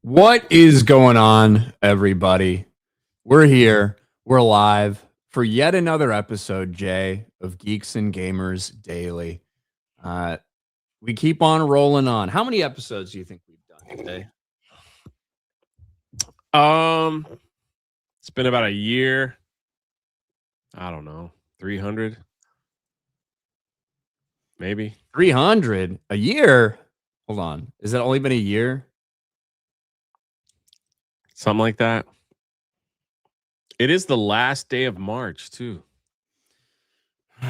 What is going on, everybody? We're here. We're live for yet another episode, Jay, of Geeks and Gamers Daily. Uh, we keep on rolling on. How many episodes do you think we've done today? It's been about a year. I don't know, 300, maybe 300 a year. Hold on. Is that only been a year? something like that. It is the last day of March too.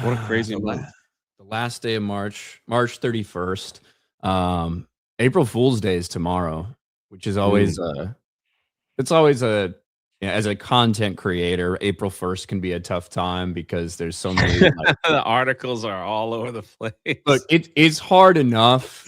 What a crazy month! The last day of March, March 31st. April Fool's Day is tomorrow, which is always it's always a as a content creator, April 1st can be a tough time because there's so many The articles are all over the place. look, it's hard enough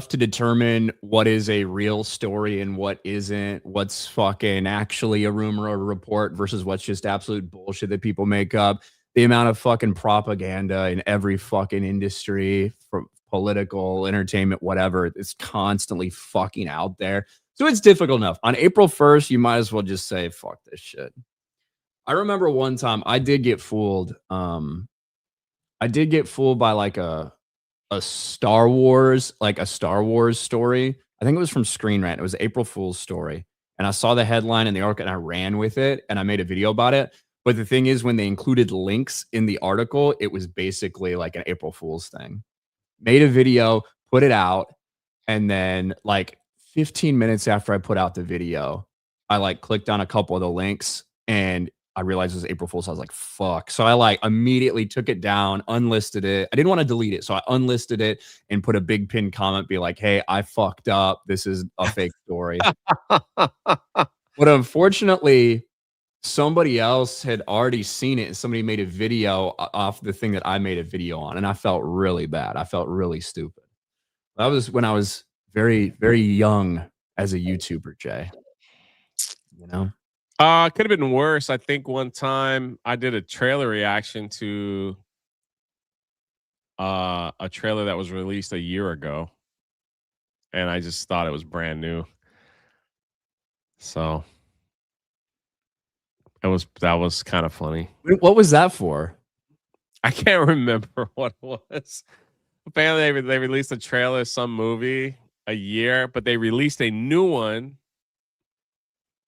to determine what is a real story and what isn't, what's fucking actually a rumor or a report versus what's just absolute bullshit that people make up. The amount of fucking propaganda in every fucking industry, from political, entertainment, whatever, it's constantly fucking out there. So it's difficult enough. On April 1st, you might as well just say, fuck this shit. I remember one time I did get fooled. I did get fooled by like a Star Wars, story. I think it was from Screen Rant. It was April Fool's story. And I saw the headline and the article and I ran with it and I made a video about it. But the thing is, when they included links in the article, it was basically like an April Fool's thing. Made a video, put it out, and then like 15 minutes after I put out the video, I like clicked on a couple of the links and I realized it was April Fool's. So I was like, fuck. So I like immediately took it down, unlisted it. I didn't want to delete it. So I unlisted it and put a big pinned comment, be like, hey, I fucked up. This is a fake story. But unfortunately, somebody else had already seen it and somebody made a video off the thing that I made a video on. And I felt really bad. I felt really stupid. That was when I was very, very young as a YouTuber, Jay. You know? It could have been worse. I think one time I did a trailer reaction to a trailer that was released a year ago, and I just thought it was brand new. So that was kind of funny. What was that for? I can't remember what it was. Apparently, they released a trailer of some movie a year, but they released a new one.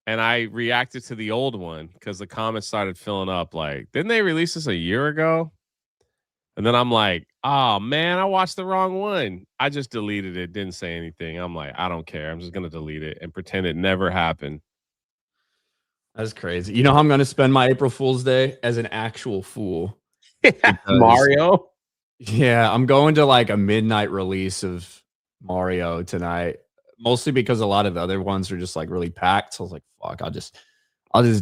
And I reacted to the old one because the comments started filling up. Like, didn't they release this a year ago? And then I'm like, oh man, I watched the wrong one. I just deleted it, didn't say anything. I'm like, I don't care. I'm just gonna delete it and pretend it never happened. That's crazy. You know how I'm gonna spend my April Fool's Day? As an actual fool. Mario? Yeah, I'm going to like a midnight release of Mario tonight. Mostly because a lot of the other ones are just like really packed. So I was like, fuck, I'll just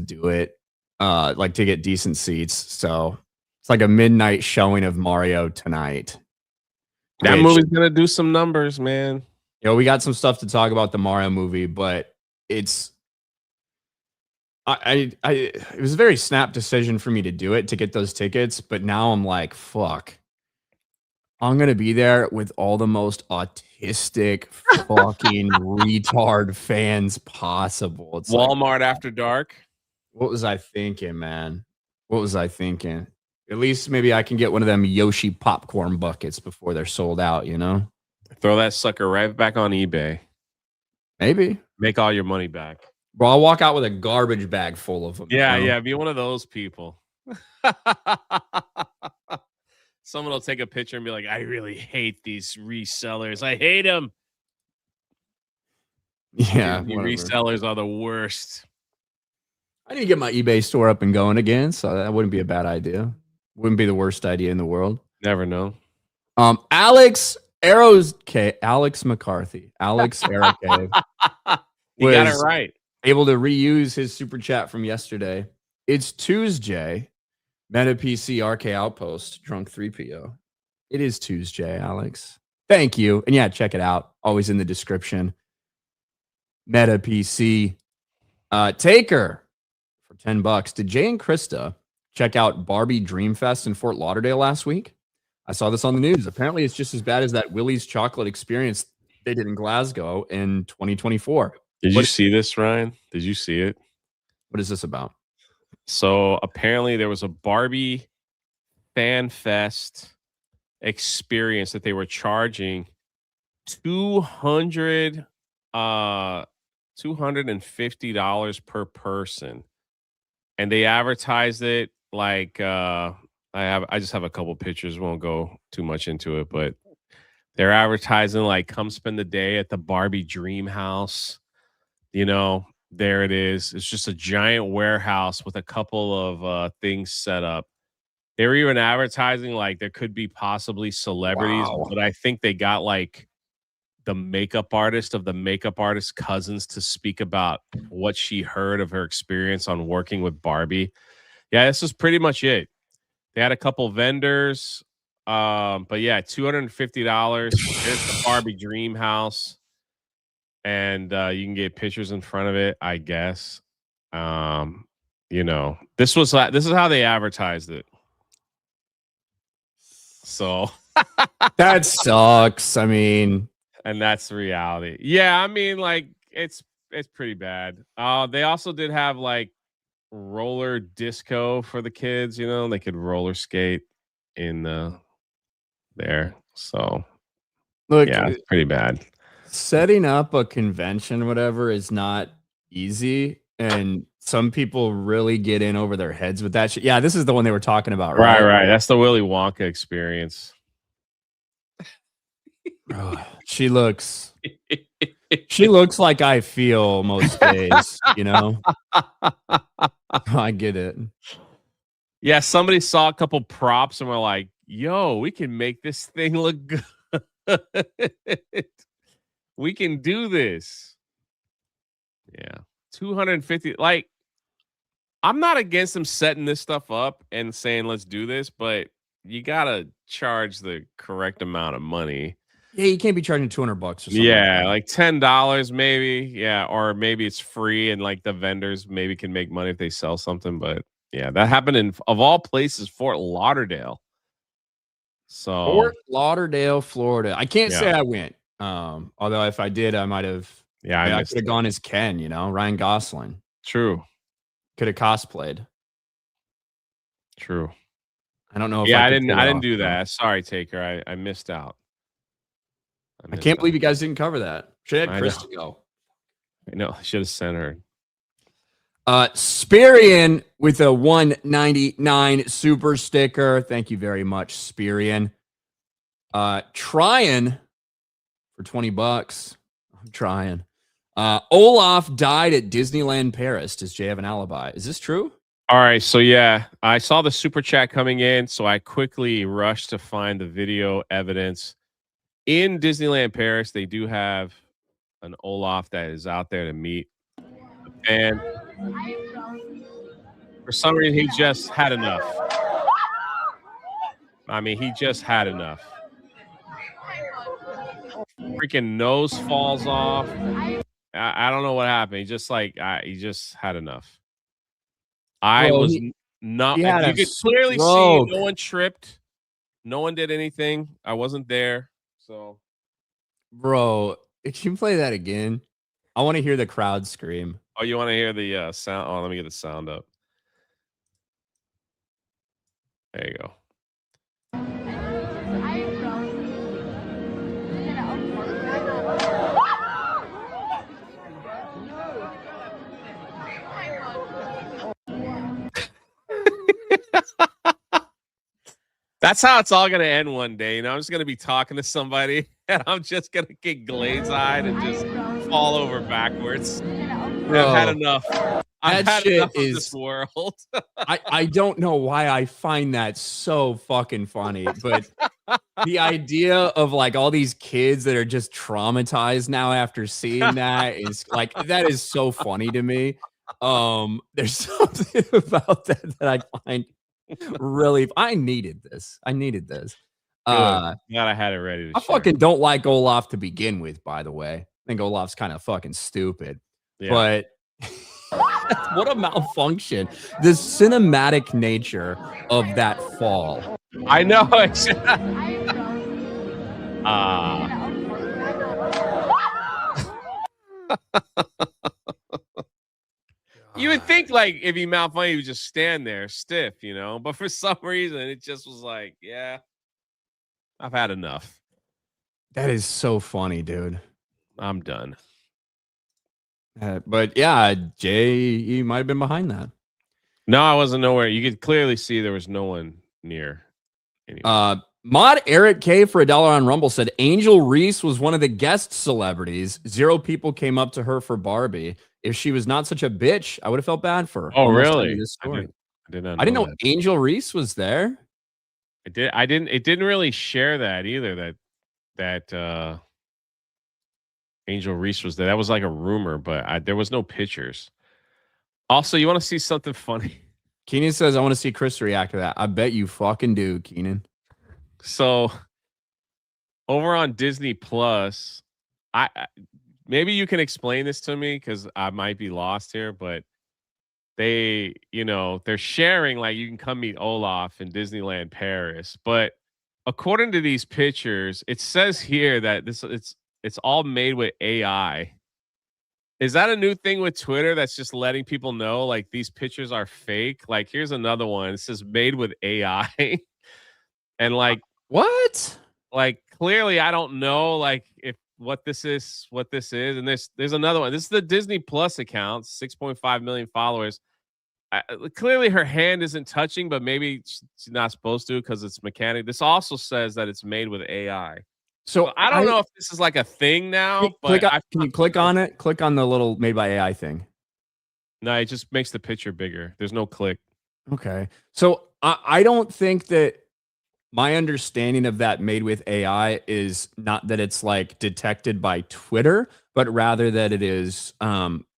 do it. Like to get decent seats. So it's like a midnight showing of Mario tonight. That movie's gonna do some numbers, man. You know, we got some stuff to talk about the Mario movie, but it's it was a very snap decision for me to do it, to get those tickets, but now I'm like, fuck. I'm gonna be there with all the most autistic fucking retard fans possible. It's Walmart after dark. What was I thinking, man? What was I thinking? At least maybe I can get one of them Yoshi popcorn buckets before they're sold out, you know? Throw that sucker right back on eBay. Maybe. Make all your money back. Bro, I'll walk out with a garbage bag full of them. Yeah, you know? Yeah, be one of those people. Someone will take a picture and be like, I really hate these resellers. I hate them. Yeah. You resellers are the worst. I need to get my eBay store up and going again, so that wouldn't be a bad idea. Wouldn't be the worst idea in the world. Never know. Alex McCarthy. Alex Arrowcave. You got it right. Able to reuse his super chat from yesterday. It's Tuesday. Meta PC RK Outpost, Drunk 3PO. It is Tuesday, Alex. Thank you. And yeah, check it out. Always in the description. Meta PC. Taker for $10. Did Jay and Krista check out Barbie Dreamfest in Fort Lauderdale last week? I saw this on the news. Apparently, it's just as bad as that Willie's chocolate experience they did in Glasgow in 2024. Did you What see this, Ryan? Did you see it? what is this about? So apparently there was a Barbie fan fest experience that they were charging 200 $250 per person, and they advertised it like I just have a couple pictures, won't go too much into it, but they're advertising like come spend the day at the Barbie Dream House. You know, there it is. It's just a giant warehouse with a couple of things set up. They were even advertising like there could be possibly celebrities, Wow. but I think they got like the makeup artist of the makeup artist's cousins to speak about what she heard of her experience on working with Barbie. Yeah, this is pretty much it. They had a couple vendors. But yeah, $250. There's the Barbie Dream House. And you can get pictures in front of it, I guess. You know, this is how they advertised it. So That sucks. I mean, and that's the reality. Yeah, I mean, like it's pretty bad. They also did have like roller disco for the kids, you know, they could roller skate in there. So look, yeah, it's pretty bad. setting up a convention, whatever, is not easy. And some people really get in over their heads with that shit. Yeah, this is the one they were talking about, Right, right? right. That's the Willy Wonka experience. She looks like I feel most days, you know? I get it. Yeah, somebody saw a couple props and were like, yo, we can make this thing look good. We can do this. Yeah. 250. Like, I'm not against them setting this stuff up and saying, let's do this, but you got to charge the correct amount of money. Yeah, you can't be charging $200 or something. Yeah, like $10 maybe. Yeah, or maybe it's free and like the vendors maybe can make money if they sell something. But yeah, that happened in of all places, Fort Lauderdale. So Fort Lauderdale, Florida. I can't say yeah, I went. Although if I did, I might have. yeah, I missed could have it. gone as Ken, you know, Ryan Gosling. True, Could have cosplayed. true. I don't know if Yeah, I I could didn't. pull I it didn't off, do though. that. Sorry, Taker. I missed out. I can't out. believe you guys didn't cover that. Should have I had Chris know. to go. I know. I should have sent her. Spirian with a 199 super sticker. Thank you very much, Spirian. Trying for $20. I'm trying. Olaf died at Disneyland Paris. Does Jay have an alibi? Is this true? All right, so yeah, I saw the super chat coming in, so I quickly rushed to find the video evidence. In Disneyland Paris, they do have an Olaf that is out there to meet the fan. For some reason, he just had enough. I mean, he just had enough. Freaking nose falls off. I don't know what happened. He just had enough. I Bro, was not. he had You a could clearly see stroke. no one tripped. No one did anything. I wasn't there. So, Bro, can you play that again? I want to hear the crowd scream. oh, you want to hear the sound? Oh, let me get the sound up. There you go. That's how it's all gonna end one day. You know, I'm just gonna be talking to somebody, and I'm just gonna get glaze-eyed and just fall over backwards. Bro, I've had enough. I've that had shit enough of is- this world. I don't know why I find that so fucking funny, but the idea of like all these kids that are just traumatized now after seeing that is like that is so funny to me. There's something about that I find really I needed this. Glad I had it ready to I share. fucking don't like Olaf to begin with, by the way. I think Olaf's kind of fucking stupid. Yeah. But what a malfunction. The cinematic nature of that fall. I know. You would think like if he malfunctioned, he would just stand there stiff, you know. But for some reason, it just was like, yeah, I've had enough. That is so funny, dude. I'm done. But yeah, Jay, he might have been behind that. No, I wasn't nowhere. You could clearly see there was no one near anyone. Mod Eric K for $1 on Rumble said Angel Reese was one of the guest celebrities. 0 people came up to her for Barbie. If she was not such a bitch, I would have felt bad for her. Oh, Almost really? this story. I did not I didn't know that. Angel Reese was there. It didn't really share that either. That Angel Reese was there. That was like a rumor, but there was no pictures. Also, you want to see something funny? Keenan says, I want to see Chris react to that. I bet you fucking do, Keenan. So over on Disney Plus, I maybe you can explain this to me because I might be lost here, but they're sharing like you can come meet Olaf in Disneyland Paris. But according to these pictures, it says here that it's all made with AI. Is that a new thing with Twitter that's just letting people know like these pictures are fake? Like here's another one. It says made with AI. And like what? Like clearly I don't know like if what this is. And there's another one. This is the Disney Plus account, 6.5 million followers. Clearly her hand isn't touching, but maybe she's not supposed to because it's mechanic. This also says that it's made with AI. So I don't know if this is like a thing now, but can you click on it? Click on the little made by AI thing. No, it just makes the picture bigger. There's no click. Okay. So I don't think that my understanding of that made with AI is not that it's like detected by Twitter, but rather that it is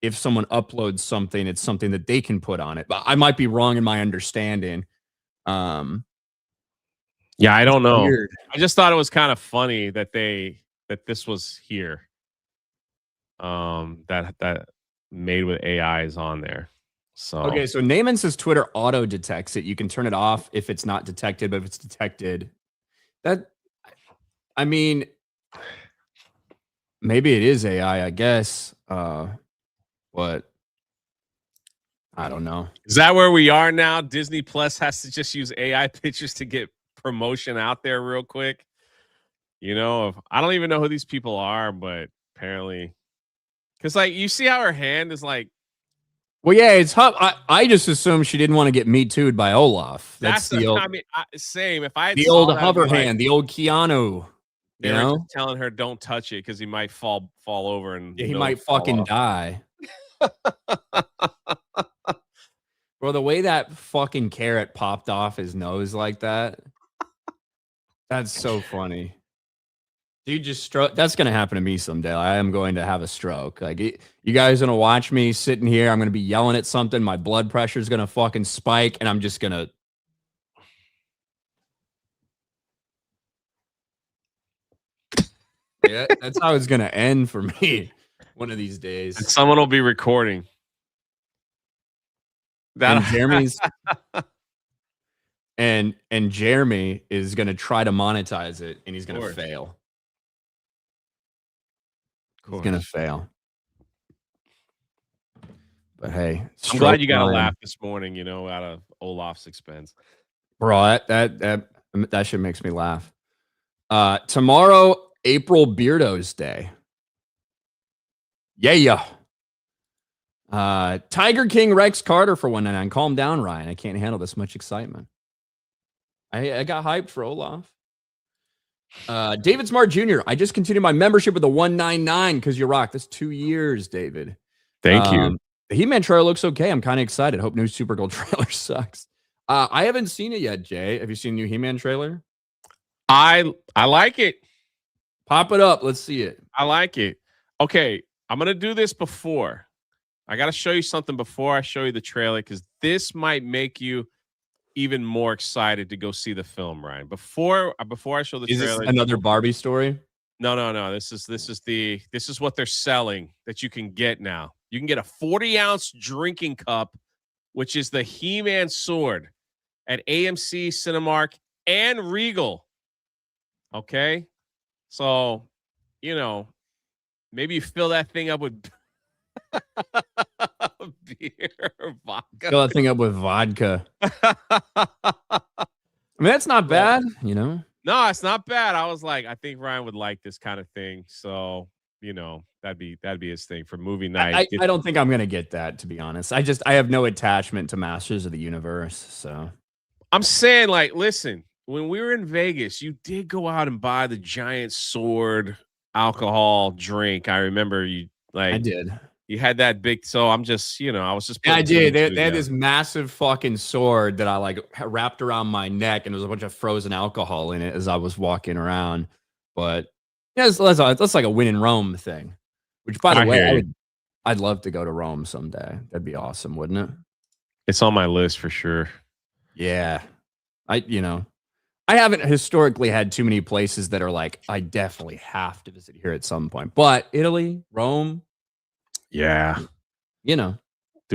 if someone uploads something, it's something that they can put on it. But I might be wrong in my understanding. Yeah, I don't know. Weird. I just thought it was kind of funny that this was here. That made with AI is on there. So okay, so Naaman says Twitter auto detects it. You can turn it off if it's not detected, but if it's detected, I mean, maybe it is AI, I guess. But I don't know. Is that where we are now? Disney Plus has to just use AI pictures to get promotion out there real quick. You know, I don't even know who these people are, but apparently, because like you see how her hand is like. Well, yeah, it's I just assumed she didn't want to get Me Too'd by Olaf. That's the old. I mean, same. If I the old hover hand, the old Keanu. They were just telling her don't touch it because he might fall over and he might fucking die. Bro, the way that fucking carrot popped off his nose like that, that's so funny. Dude, just stroke. That's gonna happen to me someday. I am going to have a stroke. Like you guys are gonna watch me sitting here. I'm gonna be yelling at something. My blood pressure is gonna fucking spike, and I'm just gonna. Yeah, that's how it's gonna end for me. One of these days, and someone will be recording. And Jeremy's and Jeremy is gonna try to monetize it, and he's gonna fail. He's gonna fail. But hey, I'm glad you got a laugh this morning. You know, out of Olaf's expense, bro. That shit makes me laugh. Tomorrow, April Beardo's Day. Yeah. Tiger King Rex Carter for 199. Calm down, Ryan. I can't handle this much excitement. I got hyped for Olaf. David Smart Jr. I just continued my membership with a 199 because you rock. That's 2 years, David. Thank you. The He-Man trailer looks okay. I'm kind of excited. Hope new Supergirl trailer sucks. I haven't seen it yet, Jay. Have you seen the new He-Man trailer? I like it. Pop it up. Let's see it. I like it. Okay, I'm gonna do this before. I gotta show you something before I show you the trailer because this might make you even more excited to go see the film, Ryan. Before I show the trailer, is this another Barbie story? No. This is what they're selling that you can get now. You can get a 40-ounce drinking cup, which is the He-Man sword at AMC, Cinemark, and Regal. Okay, so maybe you fill that thing up with Beer, vodka. Fill that thing up with vodka. I mean, that's not bad, you know? No, it's not bad. I was like, I think Ryan would like this kind of thing. So, that'd be his thing for movie night. I don't think I'm gonna get that, to be honest. I have no attachment to Masters of the Universe, so. I'm saying, like, listen, when we were in Vegas, you did go out and buy the giant sword alcohol drink. I remember you I like did. you had that big. So I'm just, I was just. Yeah, I putting two did. and They two had together. this massive fucking sword that I like wrapped around my neck, and there was a bunch of frozen alcohol in it as I was walking around. But yeah, that's like a win in Rome thing. Which, by the I way, hear you. I'd love to go to Rome someday. That'd be awesome, wouldn't it? It's on my list for sure. Yeah, I haven't historically had too many places that are like I definitely have to visit here at some point. But Italy, Rome, Yeah. Do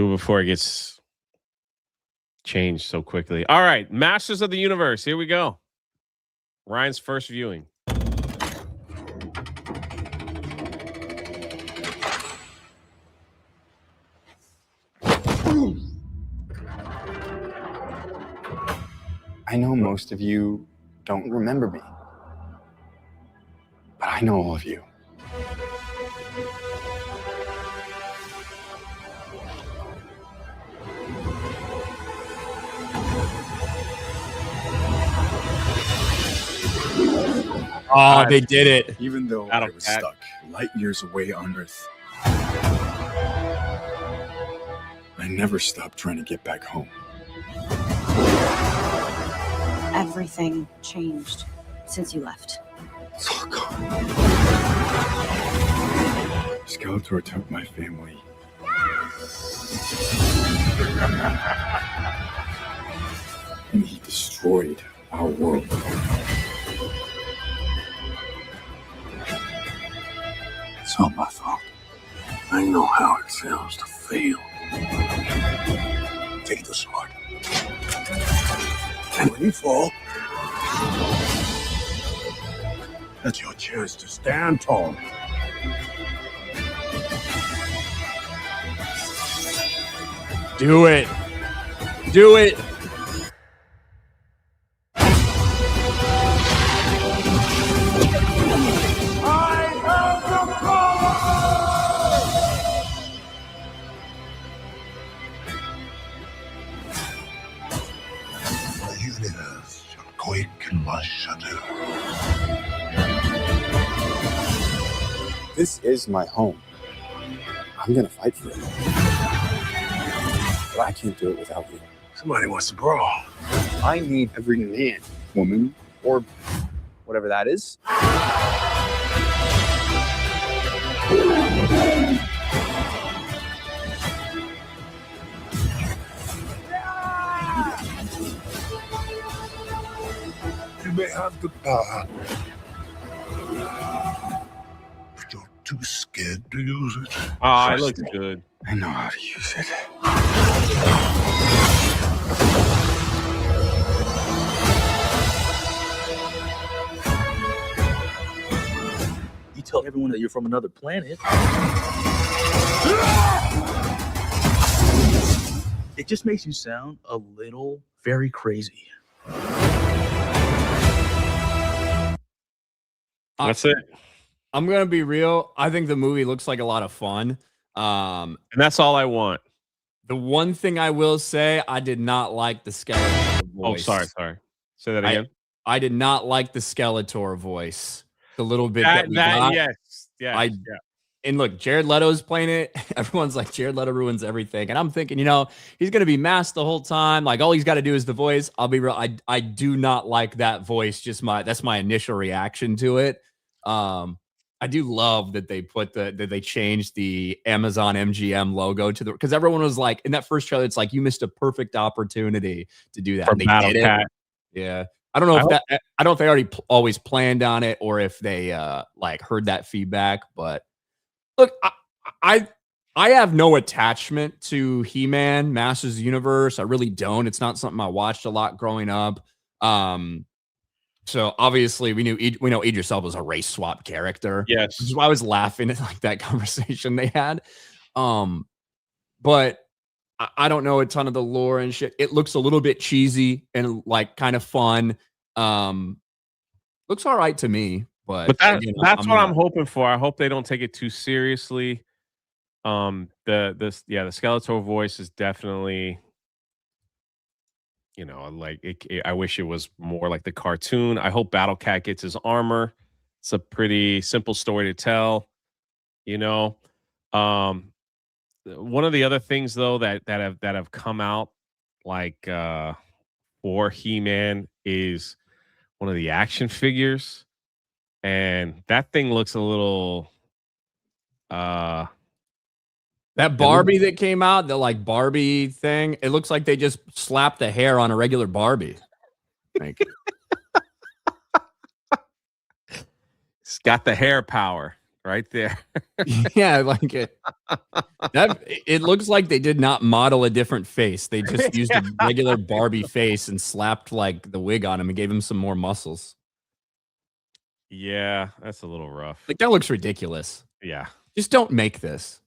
it before it gets changed so quickly. All right. Masters of the Universe. Here we go. Ryan's first viewing. I know most of you don't remember me, but I know all of you. Oh, they did it. Even though I was stuck light years away on Earth, I never stopped trying to get back home. Everything changed since you left. It's all gone. Skeletor took my family. And he destroyed our world. It's not my fault. I know how it feels to fail. Take the sword. And when you fall, that's your chance to stand tall. Do it. Do it. The universe shall quake in my shadow. This is my home. I'm gonna fight for it. But I can't do it without you. Somebody wants to brawl. I need every man, woman, or whatever that is. You may have the power, but you're too scared to use it. Oh, it looks good. I know how to use it. You tell everyone that you're from another planet. It just makes you sound a little very crazy. That's it. I'm gonna be real. I think the movie looks like a lot of fun. And that's all I want. The one thing I will say, I did not like the Skeletor voice. Oh, sorry. Say that again. I did not like the Skeletor voice. The little bit that we got. Yes. And look, Jared Leto's playing it. Everyone's like, Jared Leto ruins everything. And I'm thinking, he's going to be masked the whole time. Like, all he's got to do is the voice. I'll be real. I do not like that voice. That's my initial reaction to it. I do love that they changed the Amazon MGM logo because everyone was like, in that first trailer, it's like, you missed a perfect opportunity to do that. For And they Battle did Cat. it. Yeah. I don't know I don't know if they already always planned on it or if they heard that feedback, but look, I have no attachment to He-Man, Masters of the Universe. I really don't. It's not something I watched a lot growing up. So obviously we know Idris Elba was a race swap character. Yes. Which is why I was laughing at that conversation they had. But I don't know a ton of the lore and shit. It looks a little bit cheesy and like kind of fun. Looks all right to me, but But again, that's what I'm not. hoping for. I hope they don't take it too seriously. The Skeletor voice is definitely, like I wish it was more like the cartoon. I hope Battle Cat gets his armor. It's a pretty simple story to tell, you know. One of the other things though that have come out like for He-Man is one of the action figures, and that thing looks a little That Barbie that came out, the like Barbie thing, it looks like they just slapped the hair on a regular Barbie. Like, it's got the hair power right there. yeah, like it looks like they did not model a different face. They just used a regular Barbie face and slapped like the wig on him and gave him some more muscles. Yeah, that's a little rough. Like that looks ridiculous. Yeah. Just don't make this.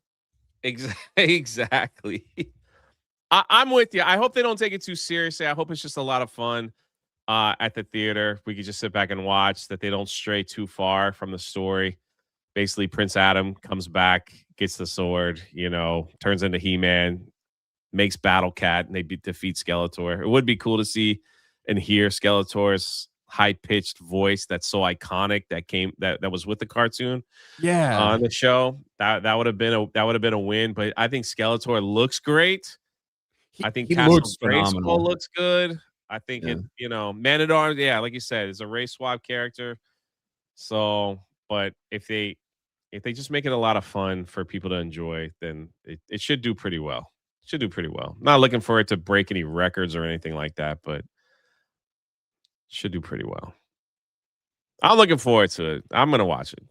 Exactly. I'm with you. I hope they don't take it too seriously. I hope it's just a lot of fun at the theater. We could just sit back and watch, that they don't stray too far from the story. Basically, Prince Adam comes back, gets the sword, turns into He-Man, makes Battle Cat, and they defeat Skeletor. It would be cool to see and hear Skeletor's high-pitched voice that's so iconic that was with the cartoon. Yeah. On the show. That would have been a win, but I think Skeletor looks great. I think he Castle looks Grayskull phenomenal. looks good. I think Man-at-Arms, like you said, is a race swap character. So, but if they just make it a lot of fun for people to enjoy, then it should do pretty well. Not looking for it to break any records or anything like that, but should do pretty well. I'm looking forward to it. I'm gonna watch it.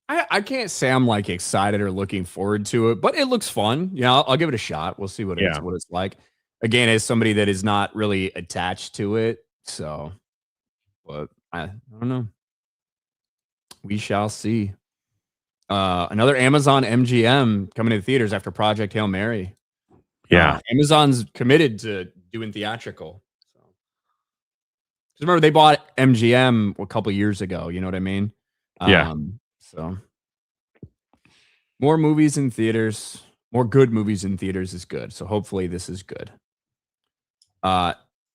I can't say I'm like excited or looking forward to it, but it looks fun. I'll give it a shot. We'll see what it's like. Again, as somebody that is not really attached to it, so but I don't know. We shall see. Another Amazon MGM coming to the theaters after Project Hail Mary. Yeah. Amazon's committed to doing theatrical. So, because remember they bought MGM a couple years ago. You know what I mean? Yeah. So more movies in theaters, more good movies in theaters is good. So hopefully this is good.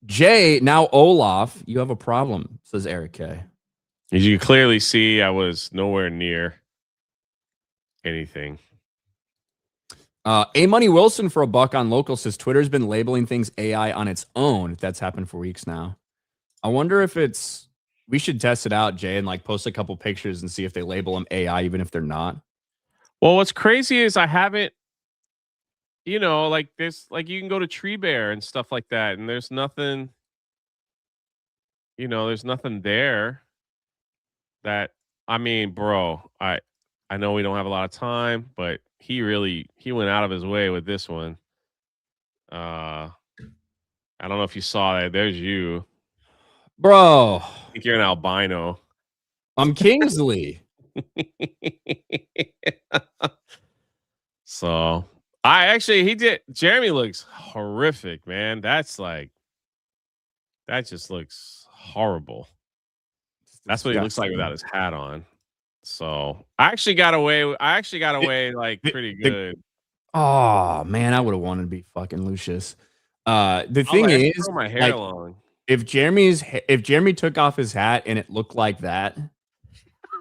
Jay, now Olaf, you have a problem, says Eric K. As you can clearly see, I was nowhere near anything. A Money Wilson for $1 on local says Twitter's been labeling things AI on its own. That's happened for weeks now. I wonder if we should test it out, Jay, and like post a couple pictures and see if they label them AI, even if they're not. Well, what's crazy is I haven't, like this, like you can go to Tree Bear and stuff like that, and there's nothing, there's nothing there that, I mean, bro, I know we don't have a lot of time, but he went out of his way with this one. I don't know if you saw that. There's you. Bro. I think you're an albino. I'm Kingsley. So Jeremy looks horrific, man. That just looks horrible. That's what he looks like without his hat on. So I actually got away like pretty good. Oh man, I would have wanted to be fucking Lucius. The thing is, my hair long. If Jeremy took off his hat and it looked like that,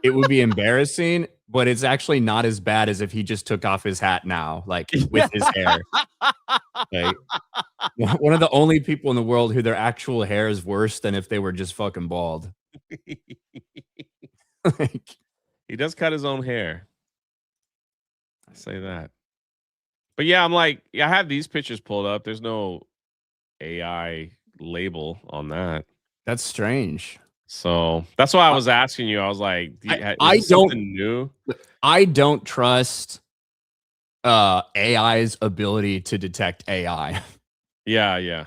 it would be embarrassing. But it's actually not as bad as if he just took off his hat now, like with his hair. Like, one of the only people in the world who their actual hair is worse than if they were just fucking bald. Like, he does cut his own hair. I say that. But yeah, I'm like, I have these pictures pulled up. There's no AI label on that. That's strange. So that's why I was asking you. I was like, I don't new. I don't trust AI's ability to detect AI. Yeah.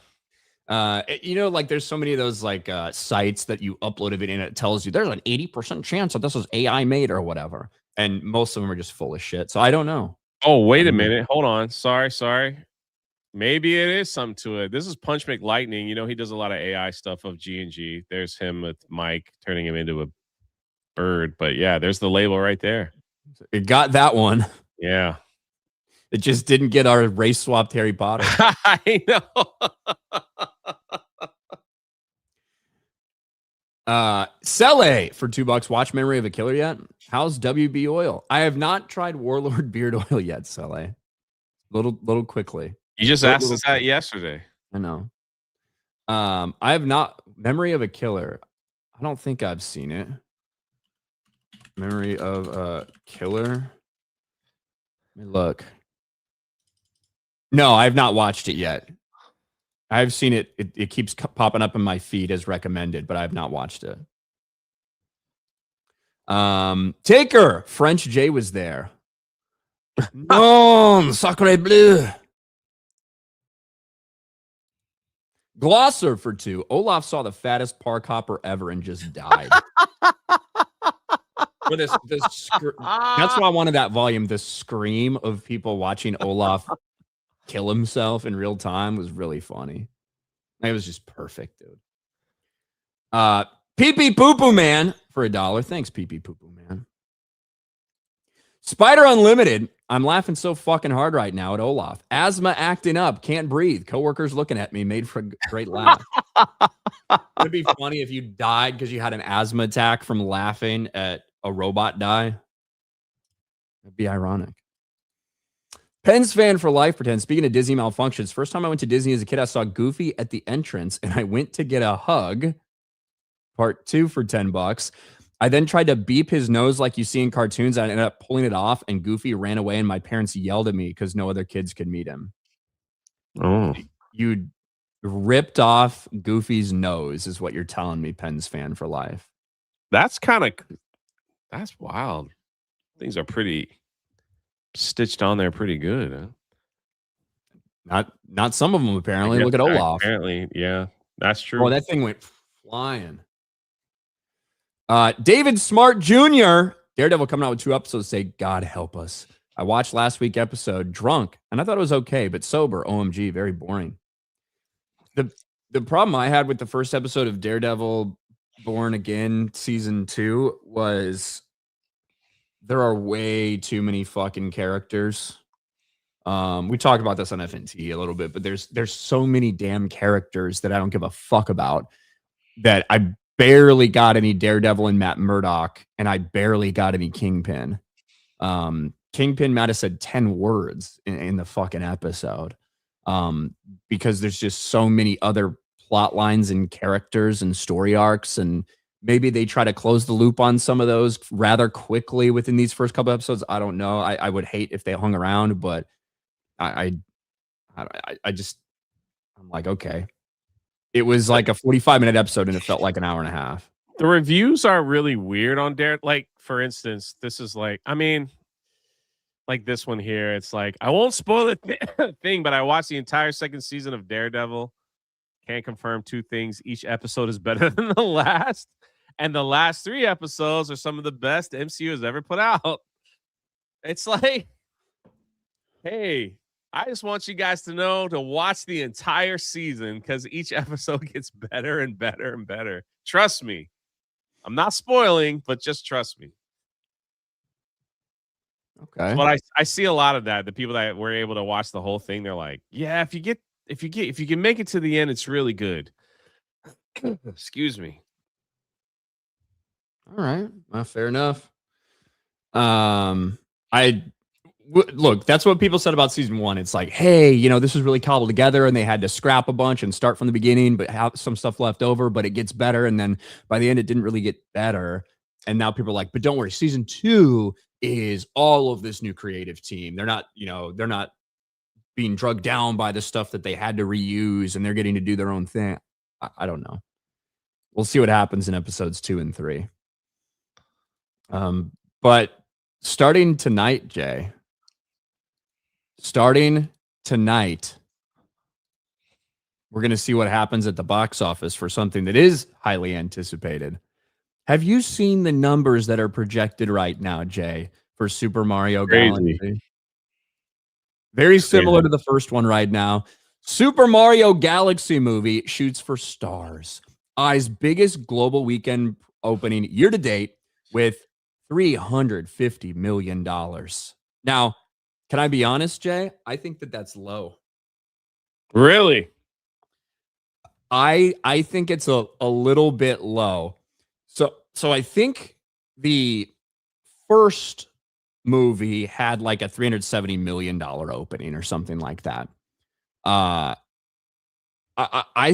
Like there's so many of those like sites that you upload a video and it tells you there's an 80% chance that this is AI made or whatever. And most of them are just full of shit. So I don't know. Oh, wait a minute. Hold on. Sorry. Maybe it is something to it. This is Punch McLightning. You know, he does a lot of AI stuff of G&G. There's him with Mike turning him into a bird. But yeah, there's the label right there. It got that one. Yeah. It just didn't get our race swapped Harry Potter. I know. Sele for $2. Watch Memory of a Killer yet? How's WB oil? I have not tried Warlord beard oil yet, Sele. Little quickly. You just asked us that yesterday. I know. I have not. Memory of a Killer. I don't think I've seen it. Memory of a Killer. Let me look. No, I have not watched it yet. I've seen it. It keeps popping up in my feed as recommended, but I have not watched it. Taker. French J was there. Non, sacre bleu. Glosser for 2. Olaf saw the fattest park hopper ever and just died. For this that's why I wanted that volume. The scream of people watching Olaf kill himself in real time was really funny. It was just perfect, dude. Pee Pee Poo Poo Man for $1. Thanks, Pee Pee Poo Poo Man. Spider Unlimited. I'm laughing so fucking hard right now at Olaf. Asthma acting up. Can't breathe. Coworkers looking at me. Made for a great laugh. It'd be funny if you died because you had an asthma attack from laughing at a robot die. It'd be ironic. Pens fan for life pretends. Speaking of Disney malfunctions, first time I went to Disney as a kid, I saw Goofy at the entrance and I went to get a hug. Part 2 for $10. I then tried to beep his nose like you see in cartoons. I ended up pulling it off and Goofy ran away and my parents yelled at me because no other kids could meet him. Oh. You ripped off Goofy's nose is what you're telling me, Pens fan for life. That's wild. Things are pretty stitched on there pretty good, huh? Not some of them, apparently. Look at Olaf. Apparently, yeah. That's true. Oh, that thing went flying. David Smart Jr. Daredevil coming out with 2 episodes. Say, God help us. I watched last week's episode drunk, and I thought it was okay, but sober, OMG, very boring. The problem I had with the first episode of Daredevil Born Again season 2 was there are way too many fucking characters. We talked about this on FNT a little bit, but there's so many damn characters that I don't give a fuck about that I barely got any Daredevil and Matt Murdock, and I barely got any Kingpin. Kingpin might have said 10 words in the fucking episode because there's just so many other plot lines and characters and story arcs, and maybe they try to close the loop on some of those rather quickly within these first couple episodes. I don't know. I would hate if they hung around, but I'm like, okay. It was like a 45-minute episode and it felt like an hour and a half. The reviews are really weird on Dare. Like, for instance, this is like, I mean, like this one here. It's like, I won't spoil the thing, but I watched the entire second season of Daredevil. Can't confirm 2 things. Each episode is better than the last. And the last 3 episodes are some of the best MCU has ever put out. It's like, hey, I just want you guys to know to watch the entire season because each episode gets better and better and better. Trust me. I'm not spoiling, but just trust me. Okay. But I see a lot of that. The people that were able to watch the whole thing, they're like, yeah, if you can make it to the end, it's really good. Excuse me. All right. Well, fair enough. Look, that's what people said about season 1. It's like, hey, this was really cobbled together and they had to scrap a bunch and start from the beginning, but have some stuff left over, but it gets better. And then by the end, it didn't really get better. And now people are like, but don't worry, season 2 is all of this new creative team. They're not being drugged down by the stuff that they had to reuse and they're getting to do their own thing. I don't know. We'll see what happens in episodes 2 and 3. But starting tonight, Jay, we're going to see what happens at the box office for something that is highly anticipated. Have you seen the numbers that are projected right now, Jay, for Super Mario Galaxy? Very similar to the first one right now. Super Mario Galaxy movie shoots for stars. Eye's biggest global weekend opening year to date with $350 million. Now, can I be honest, Jay? I think that that's low. Really? I think it's a little bit low. So I think the first movie had like a $370 million opening or something like that. I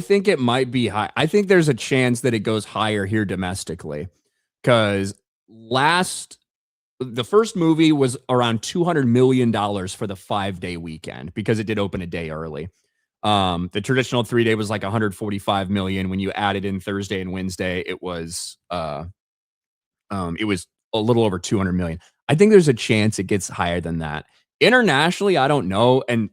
think it might be high. I think there's a chance that it goes higher here domestically because the first movie was around $200 million for the 5-day weekend because it did open a day early. The traditional 3-day was like 145 million. When you added in Thursday and Wednesday, it was a little over 200 million. I think there's a chance it gets higher than that. Internationally, I don't know. And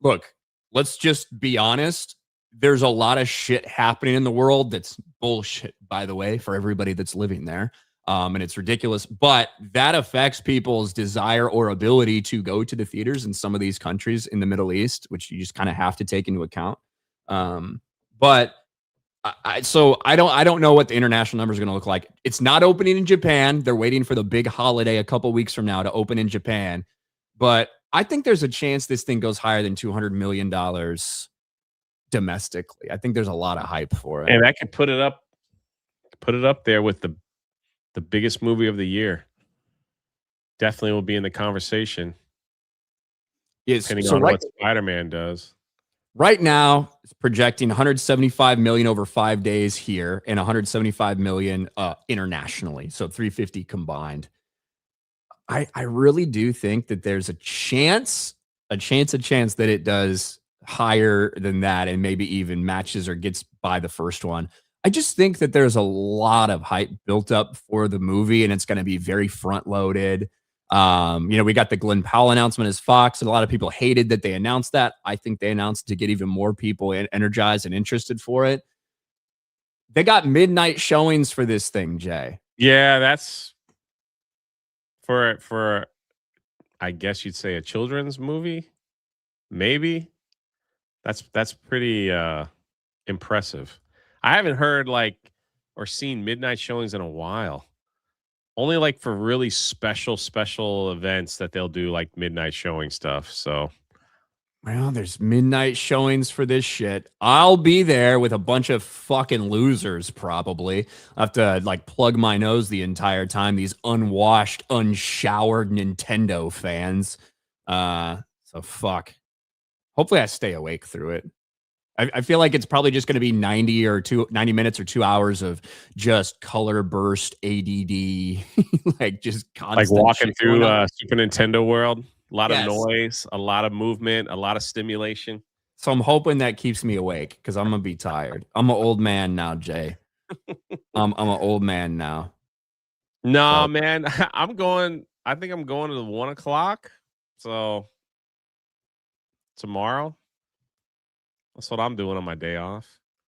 look, let's just be honest. There's a lot of shit happening in the world that's bullshit, by the way, for everybody that's living there. And it's ridiculous, but that affects people's desire or ability to go to the theaters in some of these countries in the Middle East, which you just kind of have to take into account. But I don't know what the international numbers are going to look like. It's not opening in Japan. They're waiting for the big holiday a couple weeks from now to open in Japan. But I think there's a chance this thing goes higher than $200 million domestically. I think there's a lot of hype for it. And I could put it up there with the biggest movie of the year. Definitely will be in the conversation. Yes, depending on what Spider-Man does. Right now, it's projecting 175 million over 5 days here and 175 million internationally. So 350 combined. I really do think that there's a chance that it does higher than that and maybe even matches or gets by the first one. I just think that there's a lot of hype built up for the movie and it's going to be very front loaded. We got the Glenn Powell announcement as Fox, and a lot of people hated that they announced that. I think they announced to get even more people energized and interested for it. They got midnight showings for this thing, Jay. Yeah, that's for I guess you'd say a children's movie. Maybe. That's pretty impressive. I haven't heard or seen midnight showings in a while. Only like for really special events that they'll do like midnight showing stuff. So, well, there's midnight showings for this shit. I'll be there with a bunch of fucking losers probably. I have to plug my nose the entire time. These unwashed, unshowered Nintendo fans. So fuck. Hopefully I stay awake through it. I feel like it's probably just going to be 90 minutes or 2 hours of just color burst ADD, just constant walking through Super Nintendo world. A lot of noise, a lot of movement, a lot of stimulation. So I'm hoping that keeps me awake because I'm gonna be tired. I'm an old man now, Jay. I'm an old man now. No, man, I think I'm going to the 1 o'clock. So tomorrow. That's what I'm doing on my day off.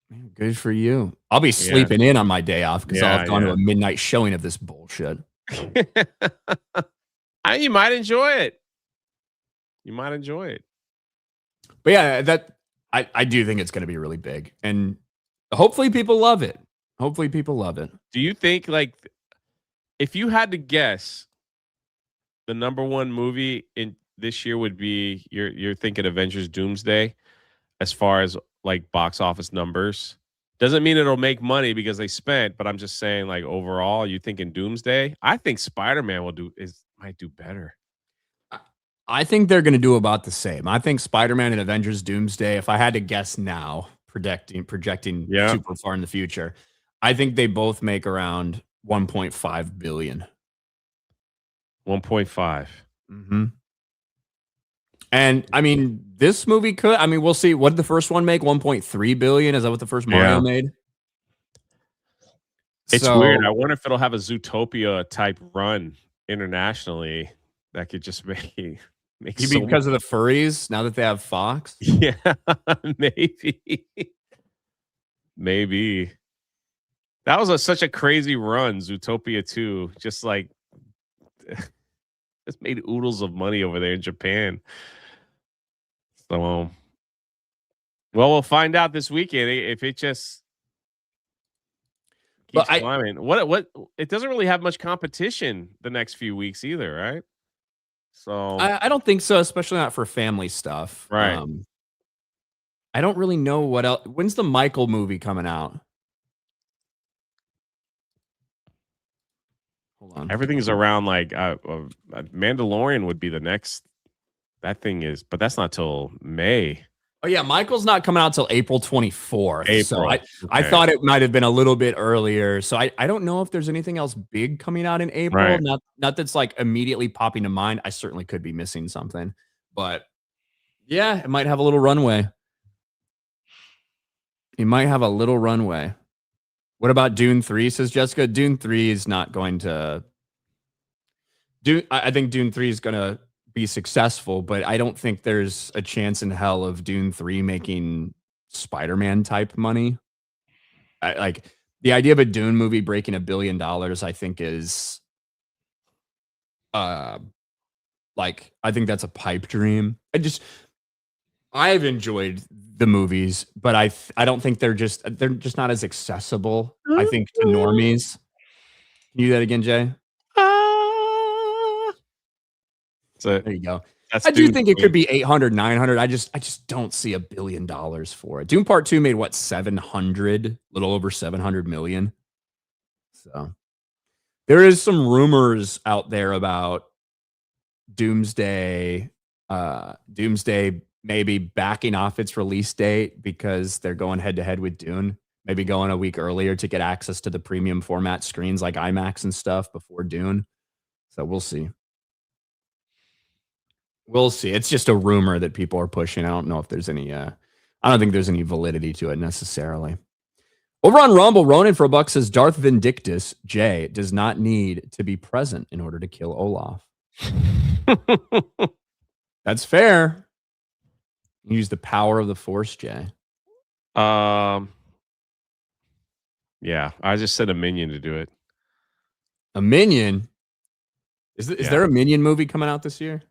Man, good for you. I'll be sleeping in on my day off because I'll have gone to a midnight showing of this bullshit. You might enjoy it. But yeah, I do think it's going to be really big. And hopefully people love it. Do you think if you had to guess the number one movie in this year would be you're thinking Avengers Doomsday? As far as box office numbers, doesn't mean it'll make money because they spent, but I'm just saying overall, you thinking Doomsday? I think Spider-Man might do better. I think they're going to do about the same. I think Spider-Man and Avengers Doomsday, if I had to guess now, projecting super far in the future, I think they both make around 1.5 billion. 1.5. Mm-hmm. And I mean, this movie could. I mean, we'll see. What did the first one make? 1.3 billion. Is that what the first Mario made? It's weird. I wonder if it'll have a Zootopia type run internationally. That could just make because of the furries. Now that they have Fox, yeah, maybe. That was such a crazy run. Zootopia 2, just made oodles of money over there in Japan. So, well, we'll find out this weekend if it just keeps But climbing. What? It doesn't really have much competition the next few weeks either, right? So, I don't think so, especially not for family stuff. right. I don't really know what else. When's the Michael movie coming out? Hold on. Everything's around like Mandalorian would be the next. That thing is, but that's not till May. Oh yeah, Michael's not coming out till April 24th. So April. I Okay. thought it might have been a little bit earlier. So I don't know if there's anything else big coming out in April. Right. Not that's like immediately popping to mind. I certainly could be missing something. But yeah, it might have a little runway. It might have a little runway. What about Dune 3? Says Jessica. Dune 3 is not going to I think Dune 3 is going to be successful, but I don't think there's a chance in hell of Dune 3 making Spider-Man type money. Like the idea of a Dune movie breaking $1 billion, I think is like I think that's a pipe dream. I've enjoyed the movies, but I don't think they're just not as accessible, I think, to normies. Can you do that again, Jay? So There you go. that's I do Dune think it 3. could be 800, 900. I just don't see $1 billion for it. Doom Part 2 made what, 700, little over 700 million. So there is some rumors out there about Doomsday maybe backing off its release date because they're going head to head with Dune, maybe going a week earlier to get access to the premium format screens like IMAX and stuff before Dune. So we'll see. We'll see. It's just a rumor that people are pushing. I don't know if there's any I don't think there's any validity to it necessarily. Over on Rumble, Ronan for a buck says Darth Vindictus J does not need to be present in order to kill Olaf. That's fair. Use the power of the Force, Jay. Yeah, I just said a minion to do it. A Minion? Is there a Minion movie coming out this year?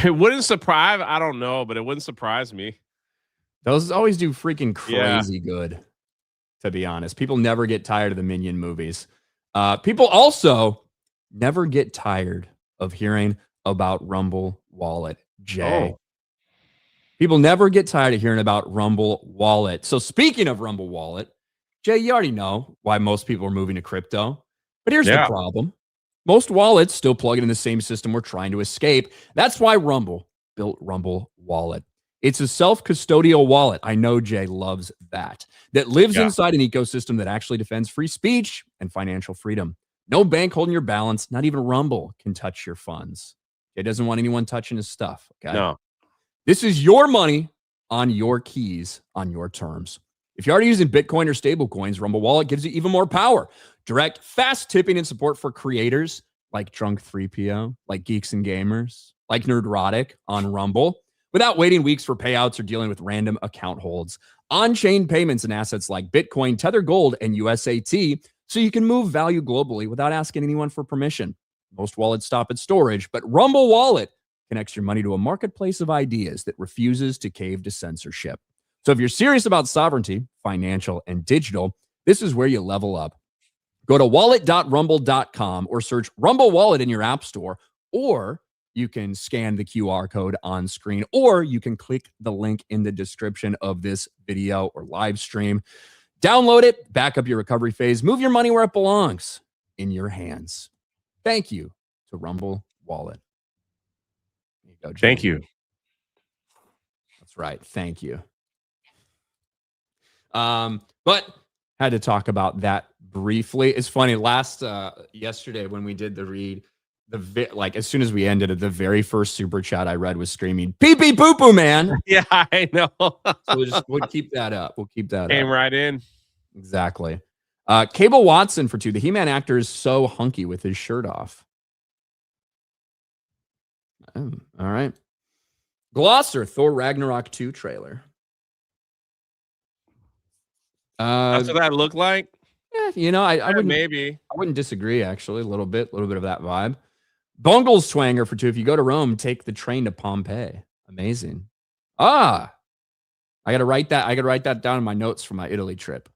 It wouldn't surprise. I don't know, but it wouldn't surprise me. Those always do freaking crazy good, to be honest. People never get tired of the Minion movies. People also never get tired of hearing about Rumble Wallet, Jay. Oh. People never get tired of hearing about Rumble Wallet. So speaking of Rumble Wallet, Jay, you already know why most people are moving to crypto. But here's the problem. Most wallets still plug in the same system we're trying to escape. That's why Rumble built Rumble Wallet. It's a self-custodial wallet. I know Jay loves that lives inside an ecosystem that actually defends free speech and financial freedom. No bank holding your balance, not even Rumble can touch your funds. Jay doesn't want anyone touching his stuff. Okay? No. This is your money on your keys, on your terms. If you're already using Bitcoin or stablecoins, Rumble Wallet gives you even more power. Direct, fast tipping and support for creators like Drunk 3PO, like Geeks and Gamers, like Nerdrotic on Rumble, without waiting weeks for payouts or dealing with random account holds. On-chain payments and assets like Bitcoin, Tether Gold, and USAT, so you can move value globally without asking anyone for permission. Most wallets stop at storage, but Rumble Wallet connects your money to a marketplace of ideas that refuses to cave to censorship. So if you're serious about sovereignty, financial, and digital, this is where you level up. Go to wallet.rumble.com or search Rumble Wallet in your app store, or you can scan the QR code on screen, or you can click the link in the description of this video or live stream. Download it, back up your recovery phase, move your money where it belongs, in your hands. Thank you to Rumble Wallet. There you go, Jay. Thank you. That's right. Thank you. But had to talk about that briefly. It's funny. Yesterday when we did the read, as soon as we ended it, the very first super chat I read was screaming "pee pee poo poo, man." Yeah, I know. So we'll keep that up. Came right in. Exactly. Cable Watson for 2. The He-Man actor is so hunky with his shirt off. Oh, all right. Glosser, Thor Ragnarok 2 trailer. That's what that looked like. Yeah, I wouldn't maybe. I wouldn't disagree, actually. A little bit of that vibe. Bungles Twanger for 2. If you go to Rome, take the train to Pompeii. A Amazing. I gotta write that. I gotta write that down in my notes for my Italy trip.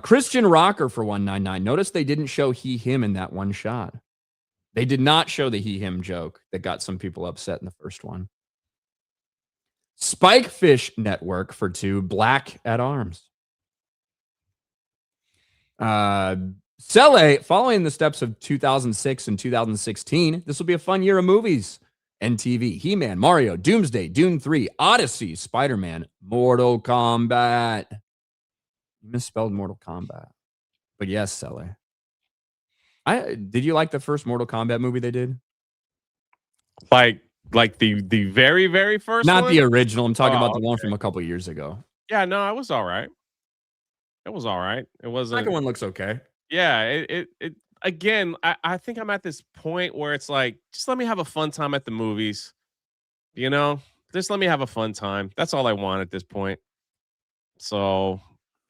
Christian Rocker for 199. Notice they didn't show he him in that one shot. They did not show the he him joke that got some people upset in the first one. Spikefish Network for 2. Black at Arms. Cele, following the steps of 2006 and 2016, this will be a fun year of movies and TV. He-Man, Mario, Doomsday, Dune 3, Odyssey, Spider-Man, Mortal Kombat. You misspelled Mortal Kombat. But yes, Cele. Did you like the first Mortal Kombat movie they did? Like the very, very first Not one? the original. I'm talking about the one okay. from a couple years ago. Yeah, no, it was all right. It was all right. It The wasn't. second one looks okay. Yeah, it again, I think I'm at this point where it's like, just let me have a fun time at the movies. You know, just let me have a fun time. That's all I want at this point. So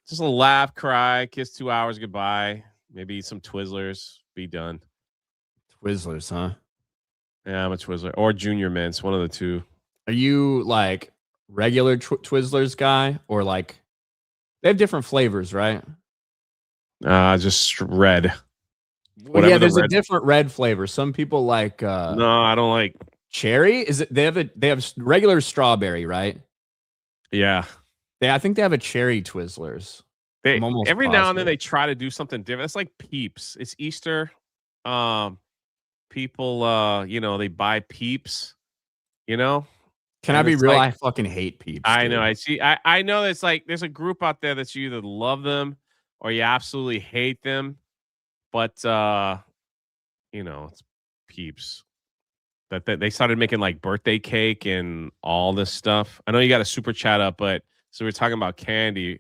just a laugh, cry, kiss 2 hours goodbye, maybe eat some Twizzlers, be done. Twizzlers, huh? Yeah, I'm a Twizzler or Junior Mints, one of the two. Are you like regular Twizzlers guy or like they have different flavors, right? Just red. Well, yeah, there's red. a different red flavor. Some people like No, I don't like. cherry. Is it they have regular strawberry, right? Yeah, I think they have a cherry Twizzlers. they I'm almost every now and then positive. they try to do something different. It's like Peeps. It's Easter. People, they buy Peeps. You know. Can And I be it's real? like- I fucking hate Peeps. I dude. know. I see. I know. It's like there's a group out there that you either love them or you absolutely hate them. But it's Peeps. That they started making like birthday cake and all this stuff. I know you got a super chat up, but so we're talking about candy.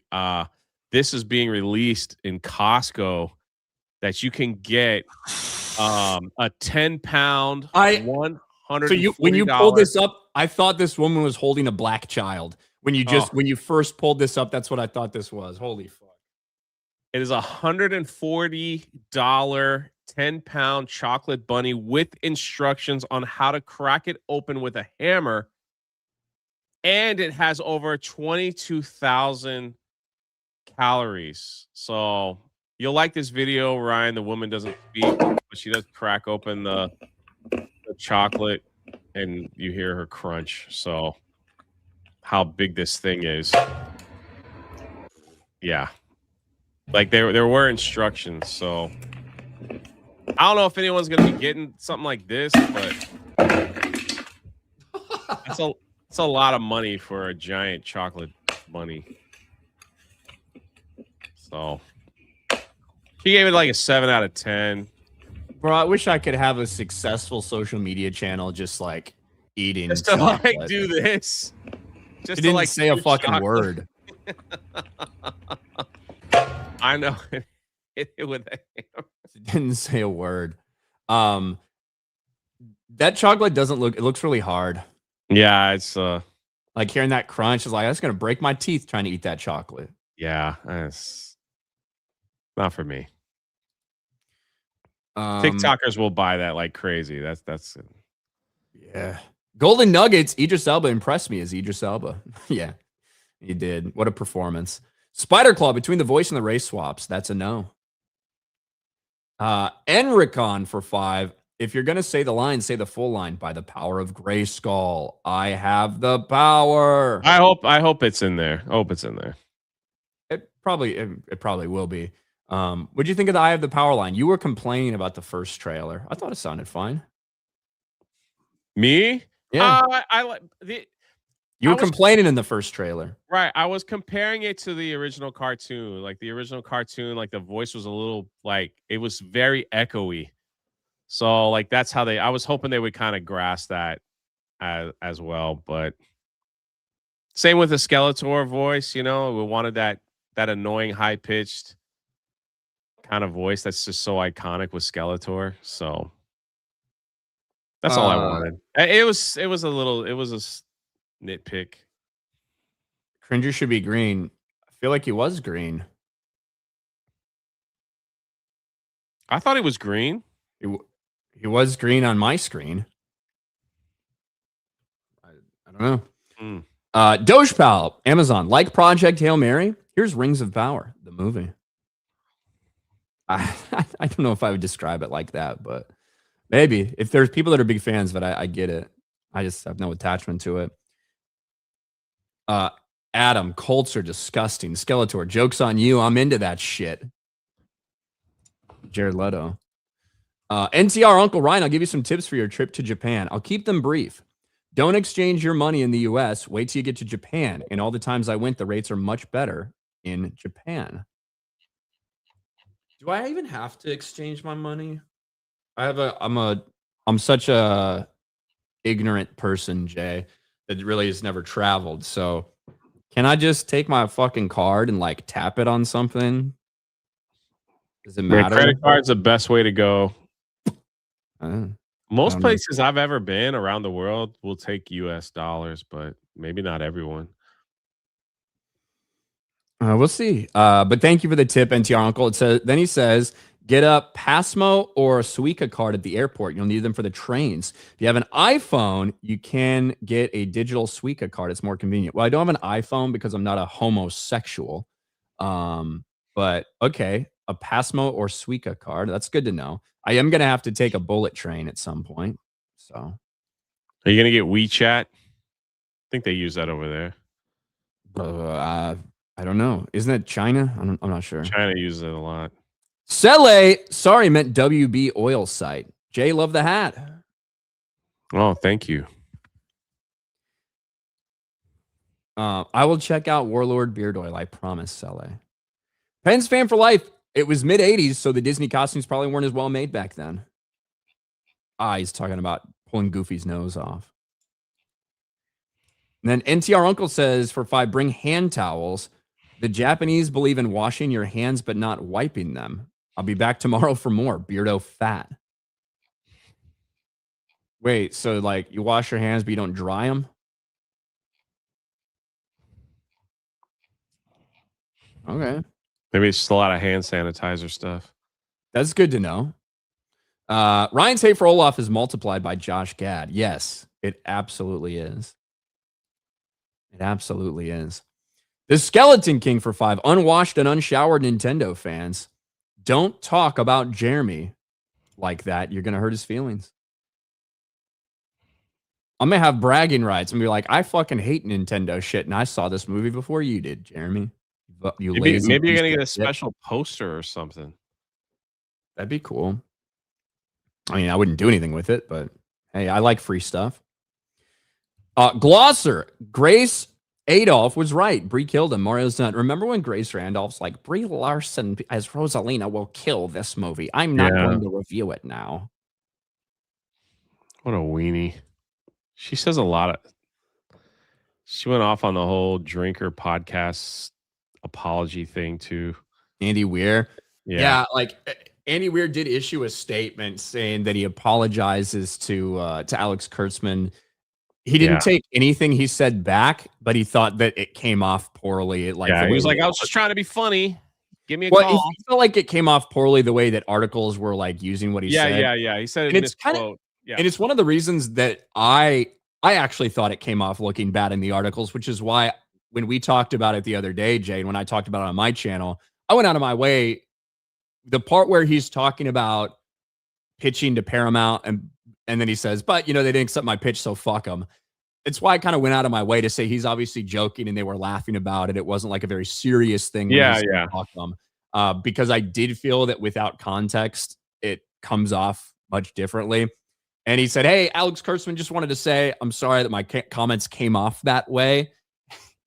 This is being released in Costco that you can get a 10-pound, $100. So when you pulled this up, I thought this woman was holding a black child. When you first pulled this up, that's what I thought this was. Holy fuck. It is $140 10-pound chocolate bunny with instructions on how to crack it open with a hammer. And it has over 22,000 calories. So you'll like this video, Ryan. The woman doesn't speak, but she does crack open the chocolate and you hear her crunch. So how big this thing is. Yeah. Like there were instructions, so I don't know if anyone's gonna be getting something like this, but it's a lot of money for a giant chocolate bunny. So she gave it like a 7 out of 10. Bro, I wish I could have a successful social media channel just like eating. Just to like chocolate. do this. She Just to didn't like say a do fucking chocolate. word. I know. Hit it with a hammer. She didn't say a word. That chocolate doesn't look. It looks really hard. Yeah, it's Like hearing that crunch is like that's gonna break my teeth trying to eat that chocolate. yeah, it's not for me. Um, TikTokers will buy that like crazy. That's Yeah. Golden Nuggets. Idris Elba impressed me as Idris Elba. Yeah, he did. What a performance. Spider Claw between the voice and the race swaps. That's a no. Enricon for 5. If you're gonna say the line, say the full line. By the power of Grayskull, I have the power. I hope it's in there. I hope it's in there. It probably will be. What'd you think of the I have the power line? You were complaining about the first trailer. I thought it sounded fine. Me? Yeah. I like the You I were was- complaining in the first trailer. right. I was comparing it to the original cartoon. Like the original cartoon, like the voice was a little like it was very echoey. So like that's how I was hoping they would kind of grasp that as well. But same with the Skeletor voice, we wanted that annoying high pitched kind of voice that's just so iconic with Skeletor. So that's all I wanted. It was a nitpick. Cringer should be green. I feel like he was green. I thought he was green. He was green on my screen. Oh. Mm. Doge Pal, Amazon, like Project Hail Mary. Here's Rings of Power, the movie. I don't know if I would describe it like that, but maybe if there's people that are big fans, but I get it. I just have no attachment to it. Adam, Colts are disgusting. Skeletor, joke's on you. I'm into that shit. Jared Leto. NTR Uncle Ryan, I'll give you some tips for your trip to Japan. I'll keep them brief. Don't exchange your money in the US. Wait till you get to Japan. And all the times I went, the rates are much better in Japan. Do I even have to exchange my money? I'm such a ignorant person, Jay, that really has never traveled. So can I just take my fucking card and like tap it on something? Does it matter? Credit card's the best way to go. Most know. places I've ever been around the world will take US dollars, but maybe not everyone. We'll see. But thank you for the tip, NTR Uncle. It says, then he says, get a Passmo or a Suica card at the airport. You'll need them for the trains. If you have an iPhone, you can get a digital Suica card. It's more convenient. Well, I don't have an iPhone because I'm not a homosexual. But okay, a Passmo or Suica card. That's good to know. I am going to have to take a bullet train at some point. So, are you going to get WeChat? I think they use that over there. I don't know. Isn't it China? I'm not sure. China uses it a lot. Sele, sorry, meant WB oil site. Jay, love the hat. Oh, thank you. I will check out Warlord Beard Oil. I promise, Sele. Pens fan for life. It was mid 80s, so the Disney costumes probably weren't as well made back then. He's talking about pulling Goofy's nose off. And then NTR Uncle says, for 5, bring hand towels. The Japanese believe in washing your hands, but not wiping them. I'll be back tomorrow for more. Beardo fat. Wait, so like you wash your hands, but you don't dry them? Okay. Maybe it's just a lot of hand sanitizer stuff. That's good to know. Ryan's hate for Olaf is multiplied by Josh Gad. Yes, it absolutely is. It absolutely is. The Skeleton King for 5. Unwashed and unshowered Nintendo fans. Don't talk about Jeremy like that. You're going to hurt his feelings. I'm going to have bragging rights and be like, I fucking hate Nintendo shit, and I saw this movie before you did, Jeremy. Maybe you're going to get a special poster or something. That'd be cool. I mean, I wouldn't do anything with it, but hey, I like free stuff. Glosser, Grace Adolph was right. Brie killed him. Mario's not. Remember when Grace Randolph's like, Brie Larson as Rosalina will kill this movie. I'm not going to review it now. What a weenie. She says a lot of... She went off on the whole drinker podcast apology thing too. Andy Weir. Yeah, like Andy Weir did issue a statement saying that he apologizes to Alex Kurtzman. He didn't take anything he said back, but he thought that it came off poorly. Like he was like, I was just trying to be funny. Give me a call. He felt like it came off poorly the way that articles were like using what he said. Yeah. He said it and in it's this kind quote. of, and it's one of the reasons that I actually thought it came off looking bad in the articles, which is why when we talked about it the other day, Jay, and when I talked about it on my channel, I went out of my way. The part where he's talking about pitching to Paramount and then he says, but they didn't accept my pitch, so fuck them. It's why I kind of went out of my way to say he's obviously joking and they were laughing about it. It wasn't like a very serious thing. Fuck them. Because I did feel that without context, it comes off much differently. And he said, hey, Alex Kurtzman, just wanted to say, I'm sorry that my comments came off that way.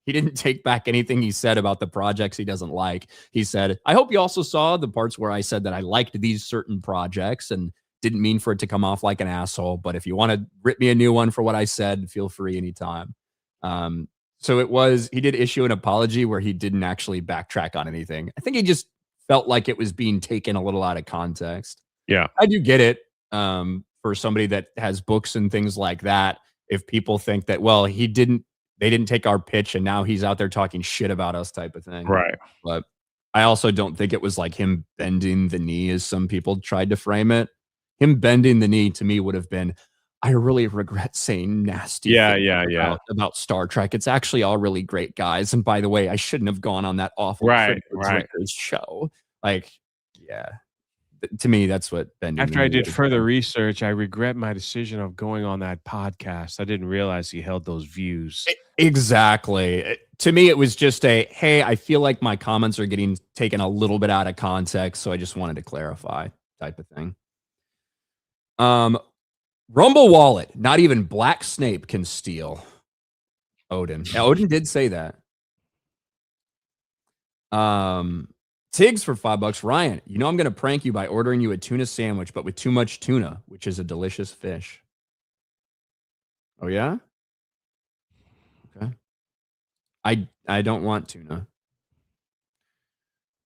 He didn't take back anything he said about the projects he doesn't like. He said, I hope you also saw the parts where I said that I liked these certain projects and didn't mean for it to come off like an asshole. But if you want to rip me a new one for what I said, feel free anytime. So he did issue an apology where he didn't actually backtrack on anything. I think he just felt like it was being taken a little out of context. Yeah. I do get it. For somebody that has books and things like that, if people think that, well, they didn't take our pitch and now he's out there talking shit about us type of thing. Right. But I also don't think it was like him bending the knee as some people tried to frame it. Him bending the knee to me would have been, I really regret saying nasty Yeah, things yeah. about Star Trek. It's actually all really great, guys. And by the way, I shouldn't have gone on that awful Right. Drinkers show. Like, yeah. To me, that's what bending After the I knee did is. further research, I regret my decision of going on that podcast. I didn't realize he held those views. Exactly. To me, it was just hey, I feel like my comments are getting taken a little bit out of context, so I just wanted to clarify type of thing. Rumble Wallet, not even Black Snape can steal. Odin. Yeah, Odin did say that. Tiggs for $5. Ryan, you know I'm going to prank you by ordering you a tuna sandwich, but with too much tuna, which is a delicious fish. Oh, yeah? Okay. I don't want tuna.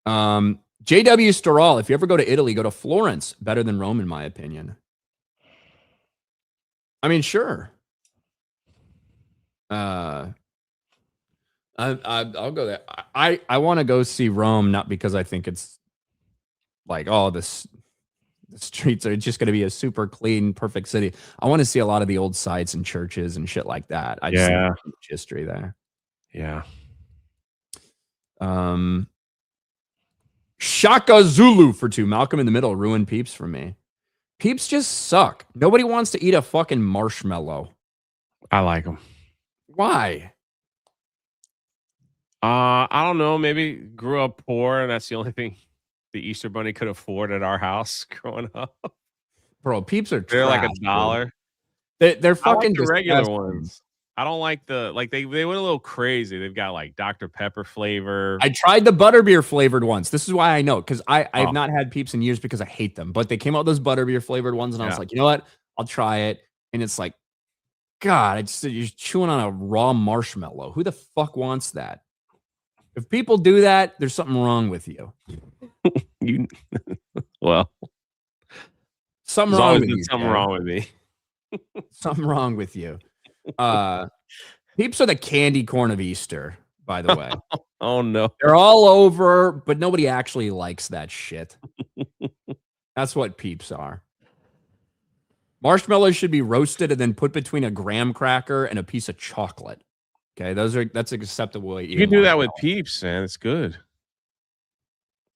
JW Storal, if you ever go to Italy, go to Florence. Better than Rome, in my opinion. I mean, sure. I'll go there. I want to go see Rome, not because I think it's like, the streets are just going to be a super clean, perfect city. I want to see a lot of the old sites and churches and shit like that. I just think there's much history there. Yeah. Shaka Zulu for 2. Malcolm in the Middle ruined Peeps for me. Peeps just suck. Nobody wants to eat a fucking marshmallow. I like them. Why? I don't know. Maybe grew up poor, and that's the only thing the Easter Bunny could afford at our house growing up. Bro, Peeps are They're trash, like $1. They're fucking the regular disgusting. ones. I don't like they went a little crazy. They've got like Dr. Pepper flavor. I tried the butterbeer flavored ones. This is why I know, because I've not had Peeps in years because I hate them. But they came out with those butterbeer flavored ones, and I was like, you know what? I'll try it. And it's like, God, you're chewing on a raw marshmallow. Who the fuck wants that? If people do that, there's something wrong with you. Well, something wrong with you. Something wrong with me. Something wrong with you. Peeps are the candy corn of Easter, by the way. Oh no. They're all over, but nobody actually likes that shit. That's what Peeps are. Marshmallows should be roasted and then put between a graham cracker and a piece of chocolate. Okay, that's acceptable way. You can do that with Peeps, man. It's good.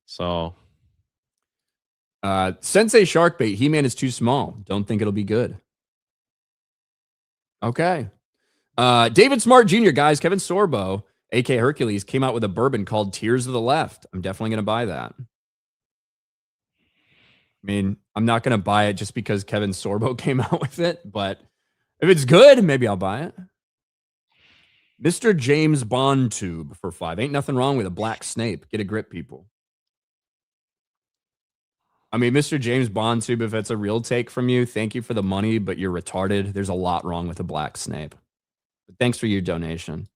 So, Sensei Sharkbait, He-Man is too small. Don't think it'll be good. Okay. David Smart Jr., guys, Kevin Sorbo, aka Hercules, came out with a bourbon called Tears of the Left. I'm definitely going to buy that. I mean, I'm not going to buy it just because Kevin Sorbo came out with it, but if it's good, maybe I'll buy it. Mr. James Bond Tube for 5. Ain't nothing wrong with a black Snape. Get a grip, people. I mean, Mr. James Bond Tube, if it's a real take from you, thank you for the money, but you're retarded. There's a lot wrong with a black Snape. But thanks for your donation.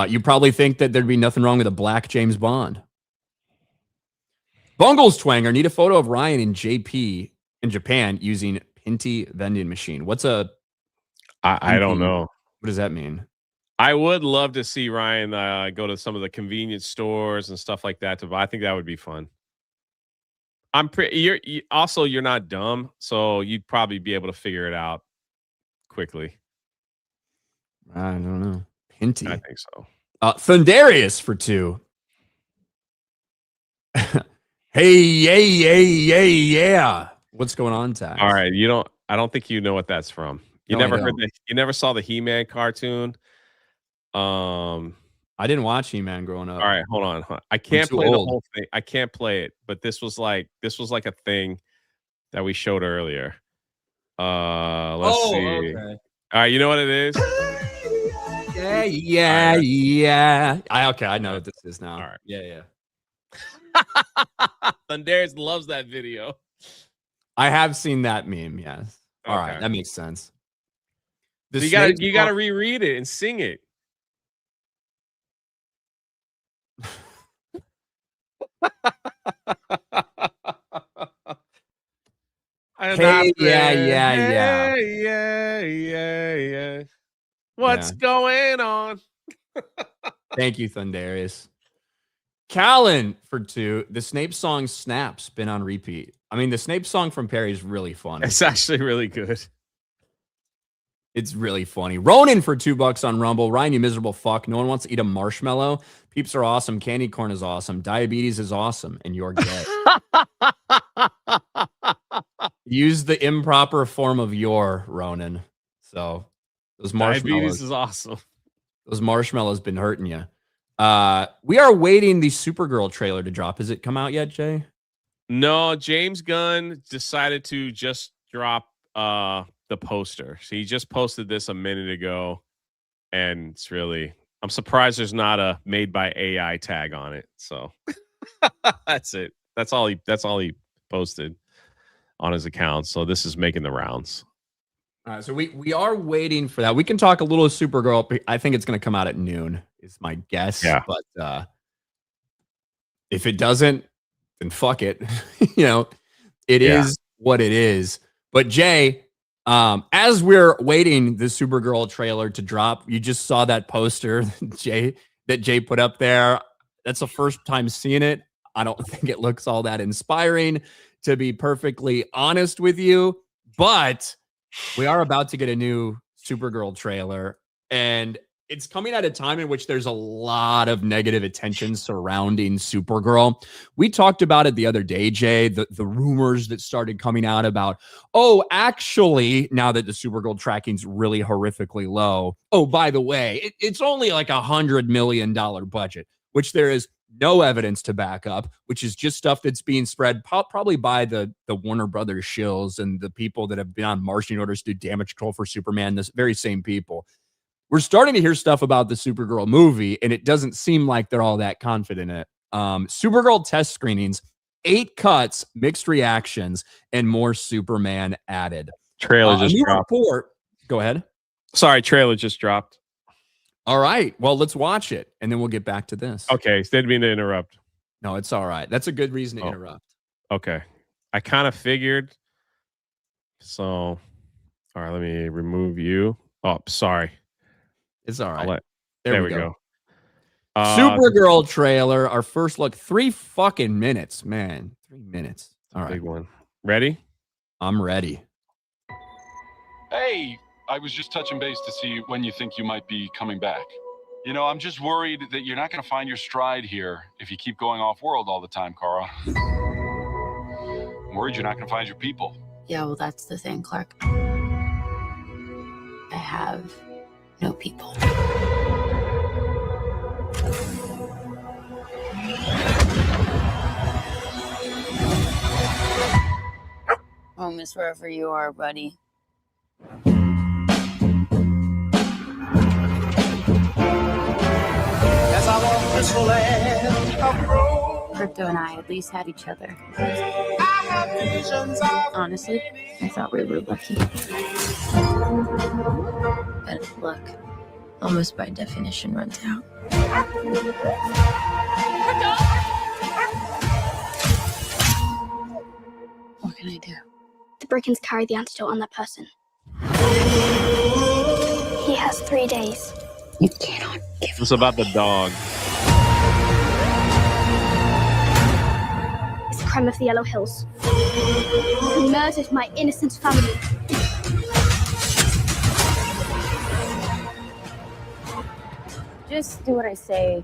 You probably think that there'd be nothing wrong with a black James Bond. Bungles Twanger, need a photo of Ryan and JP in Japan using Pinty vending machine. What's a... I don't know. What does that mean? I would love to see Ryan go to some of the convenience stores and stuff like that. I think that would be fun. You're not dumb, so you'd probably be able to figure it out quickly. I don't know. Pinty. I think so. Thundarius for 2. Hey, yeah. What's going on, Taz? All right, I don't think you know what that's from. You never saw the He-Man cartoon. I didn't watch He-Man growing up. All right, hold on. I can't play the whole thing. I can't play it, but this was like a thing that we showed earlier. Let's see. Okay. All right, you know what it is? Yeah. I know what this is now. All right. Yeah. Thundarius loves that video. I have seen that meme, yes. All right, that makes sense. So you gotta reread it and sing it. Hey, yeah. What's going on? Thank you, Thundarius. Callan for 2. The Snape song Snaps been on repeat. I mean, the Snape song from Perry is really fun. It's actually really good. It's really funny. Ronan for $2 on Rumble. Ryan, you miserable fuck. No one wants to eat a marshmallow. Peeps are awesome. Candy corn is awesome. Diabetes is awesome. And you're gay. Use the improper form of your, Ronan. So those marshmallows. Diabetes is awesome. Those marshmallows been hurting you. We are waiting the Supergirl trailer to drop. Has it come out yet, Jay? No, James Gunn decided to just drop the poster. So he just posted this a minute ago, and it's really, I'm surprised there's not a made by AI tag on it. So that's it. That's all he posted on his account. So this is making the rounds. All right, so we are waiting for that. We can talk a little Supergirl. I think it's going to come out at noon, is my guess. Yeah. But if it doesn't, then fuck it. It is what it is. But Jay, as we're waiting the Supergirl trailer to drop, you just saw that poster that Jay put up there. That's the first time seeing it. I don't think it looks all that inspiring, to be perfectly honest with you. But we are about to get a new Supergirl trailer, and it's coming at a time in which there's a lot of negative attention surrounding Supergirl. We talked about it the other day, Jay, the rumors that started coming out about, oh, actually, now that the Supergirl tracking's really horrifically low, oh, by the way, it's only like $100 million budget, which there is no evidence to back up, which is just stuff that's being spread probably by the Warner Brothers shills and the people that have been on marching orders to do damage control for Superman, this very same people. We're starting to hear stuff about the Supergirl movie, and it doesn't seem like they're all that confident in it. Supergirl test screenings, 8 cuts, mixed reactions, and more Superman added. Trailer just dropped. Report. Go ahead. Sorry, trailer just dropped. All right. Well, let's watch it, and then we'll get back to this. Okay, didn't mean to interrupt. No, it's all right. That's a good reason to interrupt. Okay. I kind of figured. So, all right, let me remove you. Oh, sorry. It's all right. There we go. Supergirl trailer. Our first look. 3 fucking minutes, man. 3 minutes. All right. Big one. Ready? I'm ready. Hey, I was just touching base to see when you think you might be coming back. I'm just worried that you're not going to find your stride here if you keep going off-world all the time, Kara. I'm worried you're not going to find your people. Yeah, well, that's the thing, Clark. I have no people. Home is wherever you are, buddy. As I walk this land of road, Crypto and I at least had each other. I have visions of Honestly, I thought we were lucky. But luck, almost by definition, runs out. What can I do? The Brickens carry the antidote on that person. He has 3 days. You cannot give It's about the dog. It's a crime of the Yellow Hills. He murdered my innocent family. Just do what I say.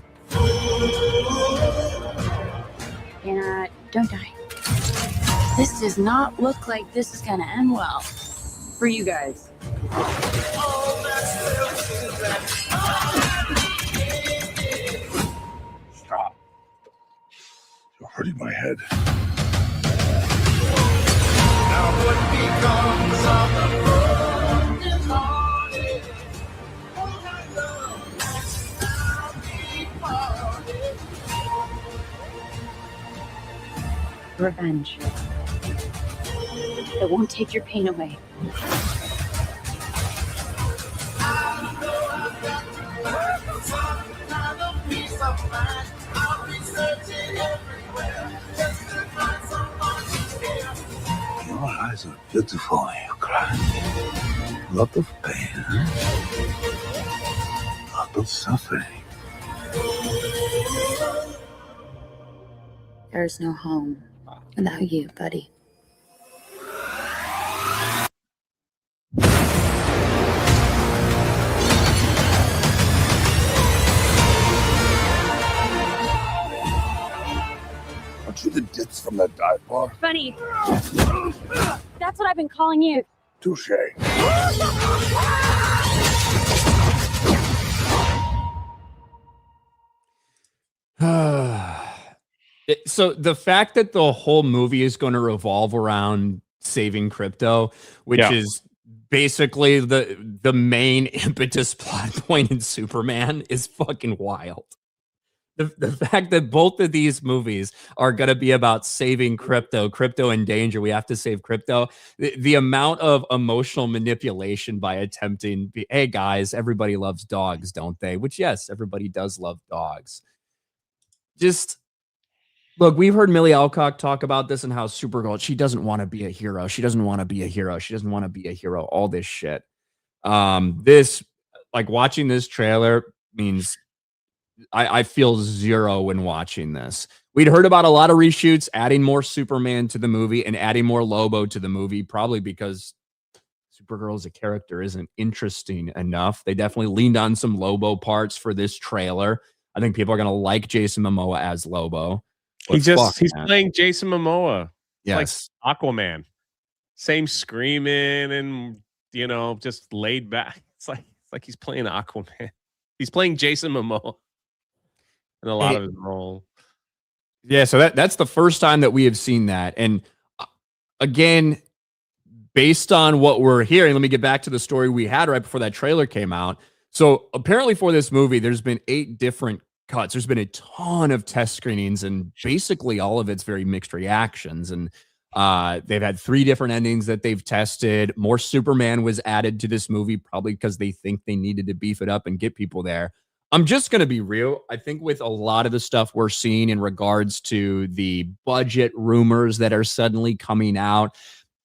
And don't die. This does not look like this is gonna end well for you guys. Stop. You're hurting my head. Now what becomes of the broken hearted? Oh, my love, I'll be parted. Revenge. It won't take your pain away. Your eyes are beautiful when you cry. A lot of pain, a lot of suffering. There's no home without you, buddy. sidebar. Funny. That's what I've been calling you. Touche. So the fact that the whole movie is going to revolve around saving crypto, which Yeah. is basically the main impetus plot point in Superman, is fucking wild. The fact that both of these movies are going to be about saving crypto in danger. We have to save crypto. The amount of emotional manipulation by attempting, hey guys, everybody loves dogs, don't they? Which, yes, everybody does love dogs. Just look, we've heard Millie Alcock talk about this and how Supergirl, she doesn't want to be a hero. She doesn't want to be a hero. She doesn't want to be a hero. All this shit. This, like, watching this trailer means I feel zero when watching this. We'd heard about a lot of reshoots, adding more Superman to the movie and adding more Lobo to the movie, probably because Supergirl as a character isn't interesting enough. They definitely leaned on some Lobo parts for this trailer. I think people are going to like Jason Momoa as Lobo. He's playing Jason Momoa. Yes. Like Aquaman. Same screaming and, just laid back. It's like he's playing Aquaman. He's playing Jason Momoa in a lot of his role. Yeah, so that's the first time that we have seen that. And again, based on what we're hearing, let me get back to the story we had right before that trailer came out. So apparently for this movie, there's been 8 different cuts. There's been a ton of test screenings, and basically all of it's very mixed reactions. And they've had 3 different endings that they've tested. More Superman was added to this movie, probably because they think they needed to beef it up and get people there. I'm just going to be real. I think with a lot of the stuff we're seeing in regards to the budget rumors that are suddenly coming out,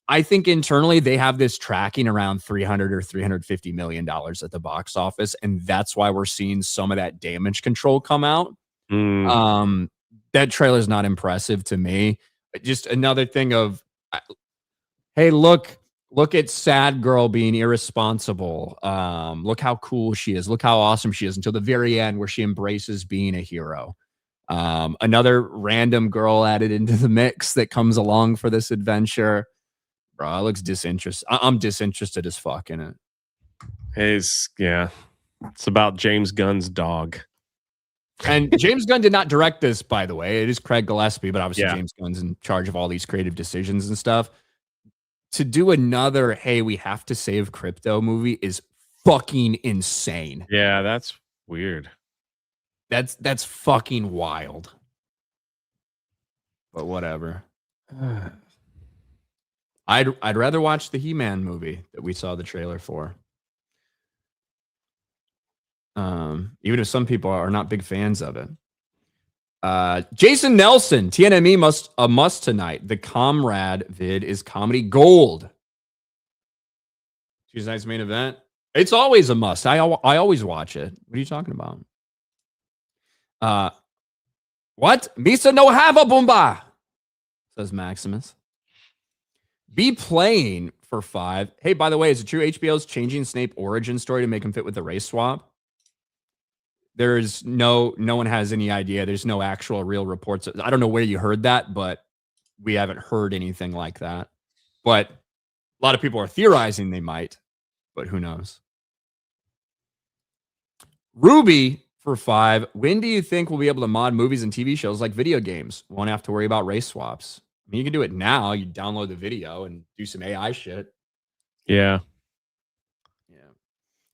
I think internally they have this tracking around $300 or $350 million at the box office. And that's why we're seeing some of that damage control come out. That trailer is not impressive to me. Just another thing of, hey, look at sad girl being irresponsible. Look how cool she is. Look how awesome she is until the very end where she embraces being a hero. Another random girl added into the mix that comes along for this adventure. Bro, it looks disinterested. I'm disinterested as fuck in it. It's about James Gunn's dog. And James Gunn did not direct this, by the way. It is Craig Gillespie, but obviously James Gunn's in charge of all these creative decisions and stuff. To do another, hey, we have to save crypto movie is fucking insane. Yeah, that's weird. That's fucking wild. But whatever. I'd rather watch the He-Man movie that we saw the trailer for. Even if some people are not big fans of it. Jason Nelson, TNME must tonight. The Comrade vid is comedy gold. Tuesday night's main event. It's always a must. I always watch it. What are you talking about? What? Misa no have a boomba, says Maximus. Be playing for 5. Hey, by the way, is it true HBO's changing Snape origin story to make him fit with the race swap? There's no one has any idea. There's no actual real reports. I don't know where you heard that, but we haven't heard anything like that. But a lot of people are theorizing they might, but who knows? Ruby for 5. When do you think we'll be able to mod movies and TV shows like video games? Won't have to worry about race swaps. I mean, you can do it now. You download the video and do some AI shit. Yeah.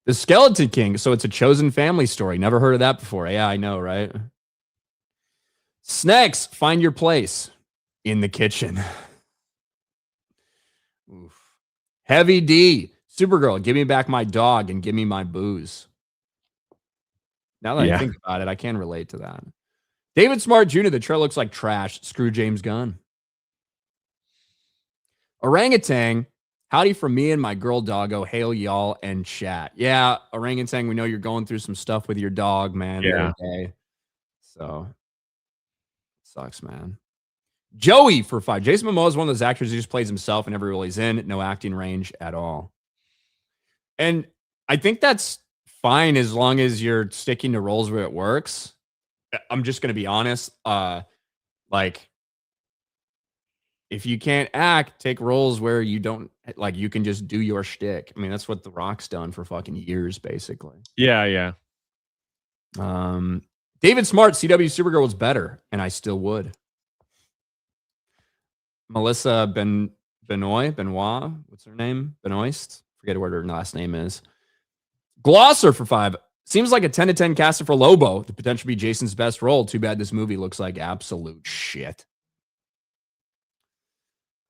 The Skeleton King. So it's a chosen family story. Never heard of that before. Yeah, I know, right? Snacks, find your place in the kitchen. Oof. Heavy D. Supergirl, give me back my dog and give me my booze. Now that I think about it, I can relate to that. David Smart Jr., the trailer looks like trash. Screw James Gunn. Orangutan, howdy from me and my girl doggo. Hail y'all and chat. Yeah, Orangutan, we know you're going through some stuff with your dog, man. Yeah. Day. So, sucks, man. Joey for 5. Jason Momoa is one of those actors who just plays himself in every role he's in. No acting range at all. And I think that's fine as long as you're sticking to roles where it works. I'm just going to be honest. Like, if you can't act, take roles where you don't like. You can just do your shtick. I mean, that's what The Rock's done for fucking years, basically. Yeah. David Smart, CW Supergirl was better, and I still would. Melissa Benoit, what's her name? Benoist? Forget what her last name is. Glosser for 5. Seems like a 10 to 10 caster for Lobo. The potential to be Jason's best role. Too bad this movie looks like absolute shit.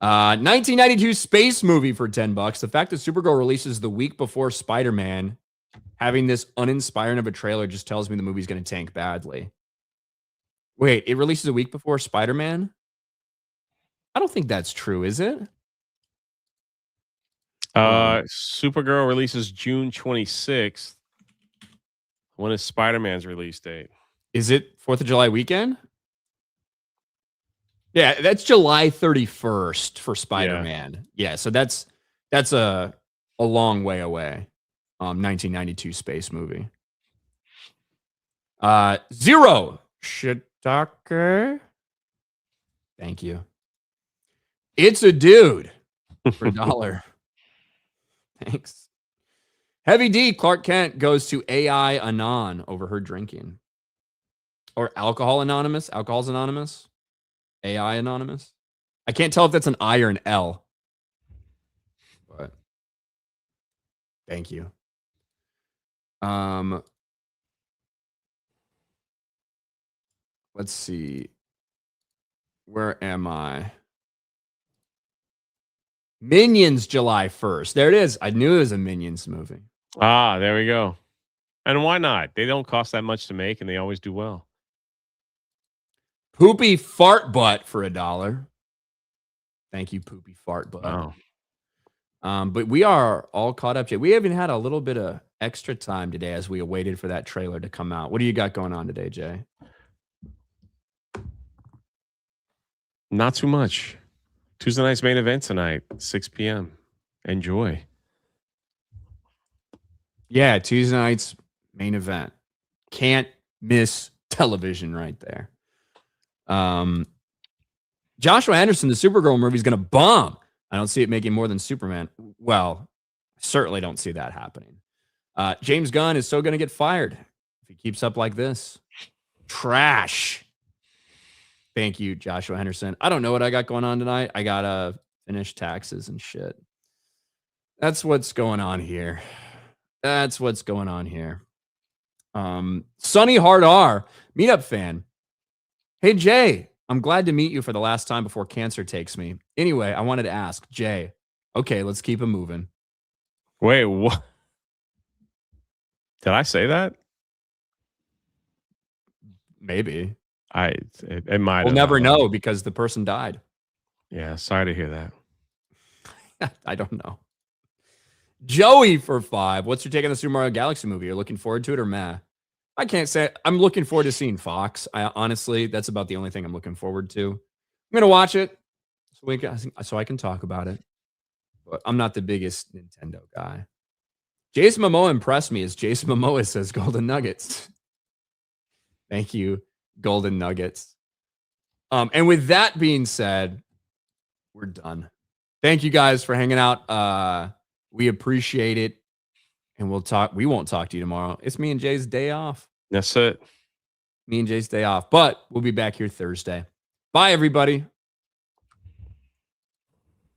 1992 space movie for $10. The fact that Supergirl releases the week before Spider-Man, having this uninspiring of a trailer just tells me the movie's going to tank badly. Wait, it releases a week before Spider-Man? I don't think that's true, is it? Supergirl releases June 26th. When is Spider-Man's release date? Is it 4th of July weekend? Yeah, that's July 31st for Spider-Man. Yeah, so that's a long way away. 1992 space movie. Zero Shiitake. Thank you. It's a dude for $1. Thanks. Heavy D, Clark Kent goes to AI Anon over her drinking. Or Alcohol Anonymous. Alcohol's Anonymous. AI Anonymous. I can't tell if that's an I or an L. But thank you. Let's see. Where am I? Minions July 1st. There it is. I knew it was a Minions movie. Ah, there we go. And why not? They don't cost that much to make, and they always do well. Poopy Fart Butt for $1. Thank you, Poopy Fart Butt. Wow. But we are all caught up. We even had a little bit of extra time today as we awaited for that trailer to come out. What do you got going on today, Jay? Not too much. Tuesday night's main event tonight, 6 p.m. Enjoy. Yeah, Tuesday night's main event. Can't miss television right there. Joshua Anderson, the Supergirl movie, is going to bomb. I don't see it making more than Superman. Well, I certainly don't see that happening. James Gunn is so going to get fired if he keeps up like this. Trash. Thank you, Joshua Henderson. I don't know what I got going on tonight. I got to finish taxes and shit. That's what's going on here. Sunny Hard R, meetup fan. Hey, Jay, I'm glad to meet you for the last time before cancer takes me. Anyway, I wanted to ask, Jay, okay, let's keep it moving. Wait, what? Did I say that? Maybe. It might. We'll never know because the person died. Yeah, sorry to hear that. I don't know. Joey for 5. What's your take on the Super Mario Galaxy movie? You're looking forward to it or meh? I can't say. I'm looking forward to seeing Fox. Honestly, that's about the only thing I'm looking forward to. I'm going to watch it so I can talk about it. But I'm not the biggest Nintendo guy. Jason Momoa impressed me as Jason Momoa says Golden Nuggets. Thank you, Golden Nuggets. And with that being said, we're done. Thank you guys for hanging out. We appreciate it. And we won't talk to you tomorrow. It's me and Jay's day off. That's it. Me and Jay's day off. But we'll be back here Thursday. Bye, everybody.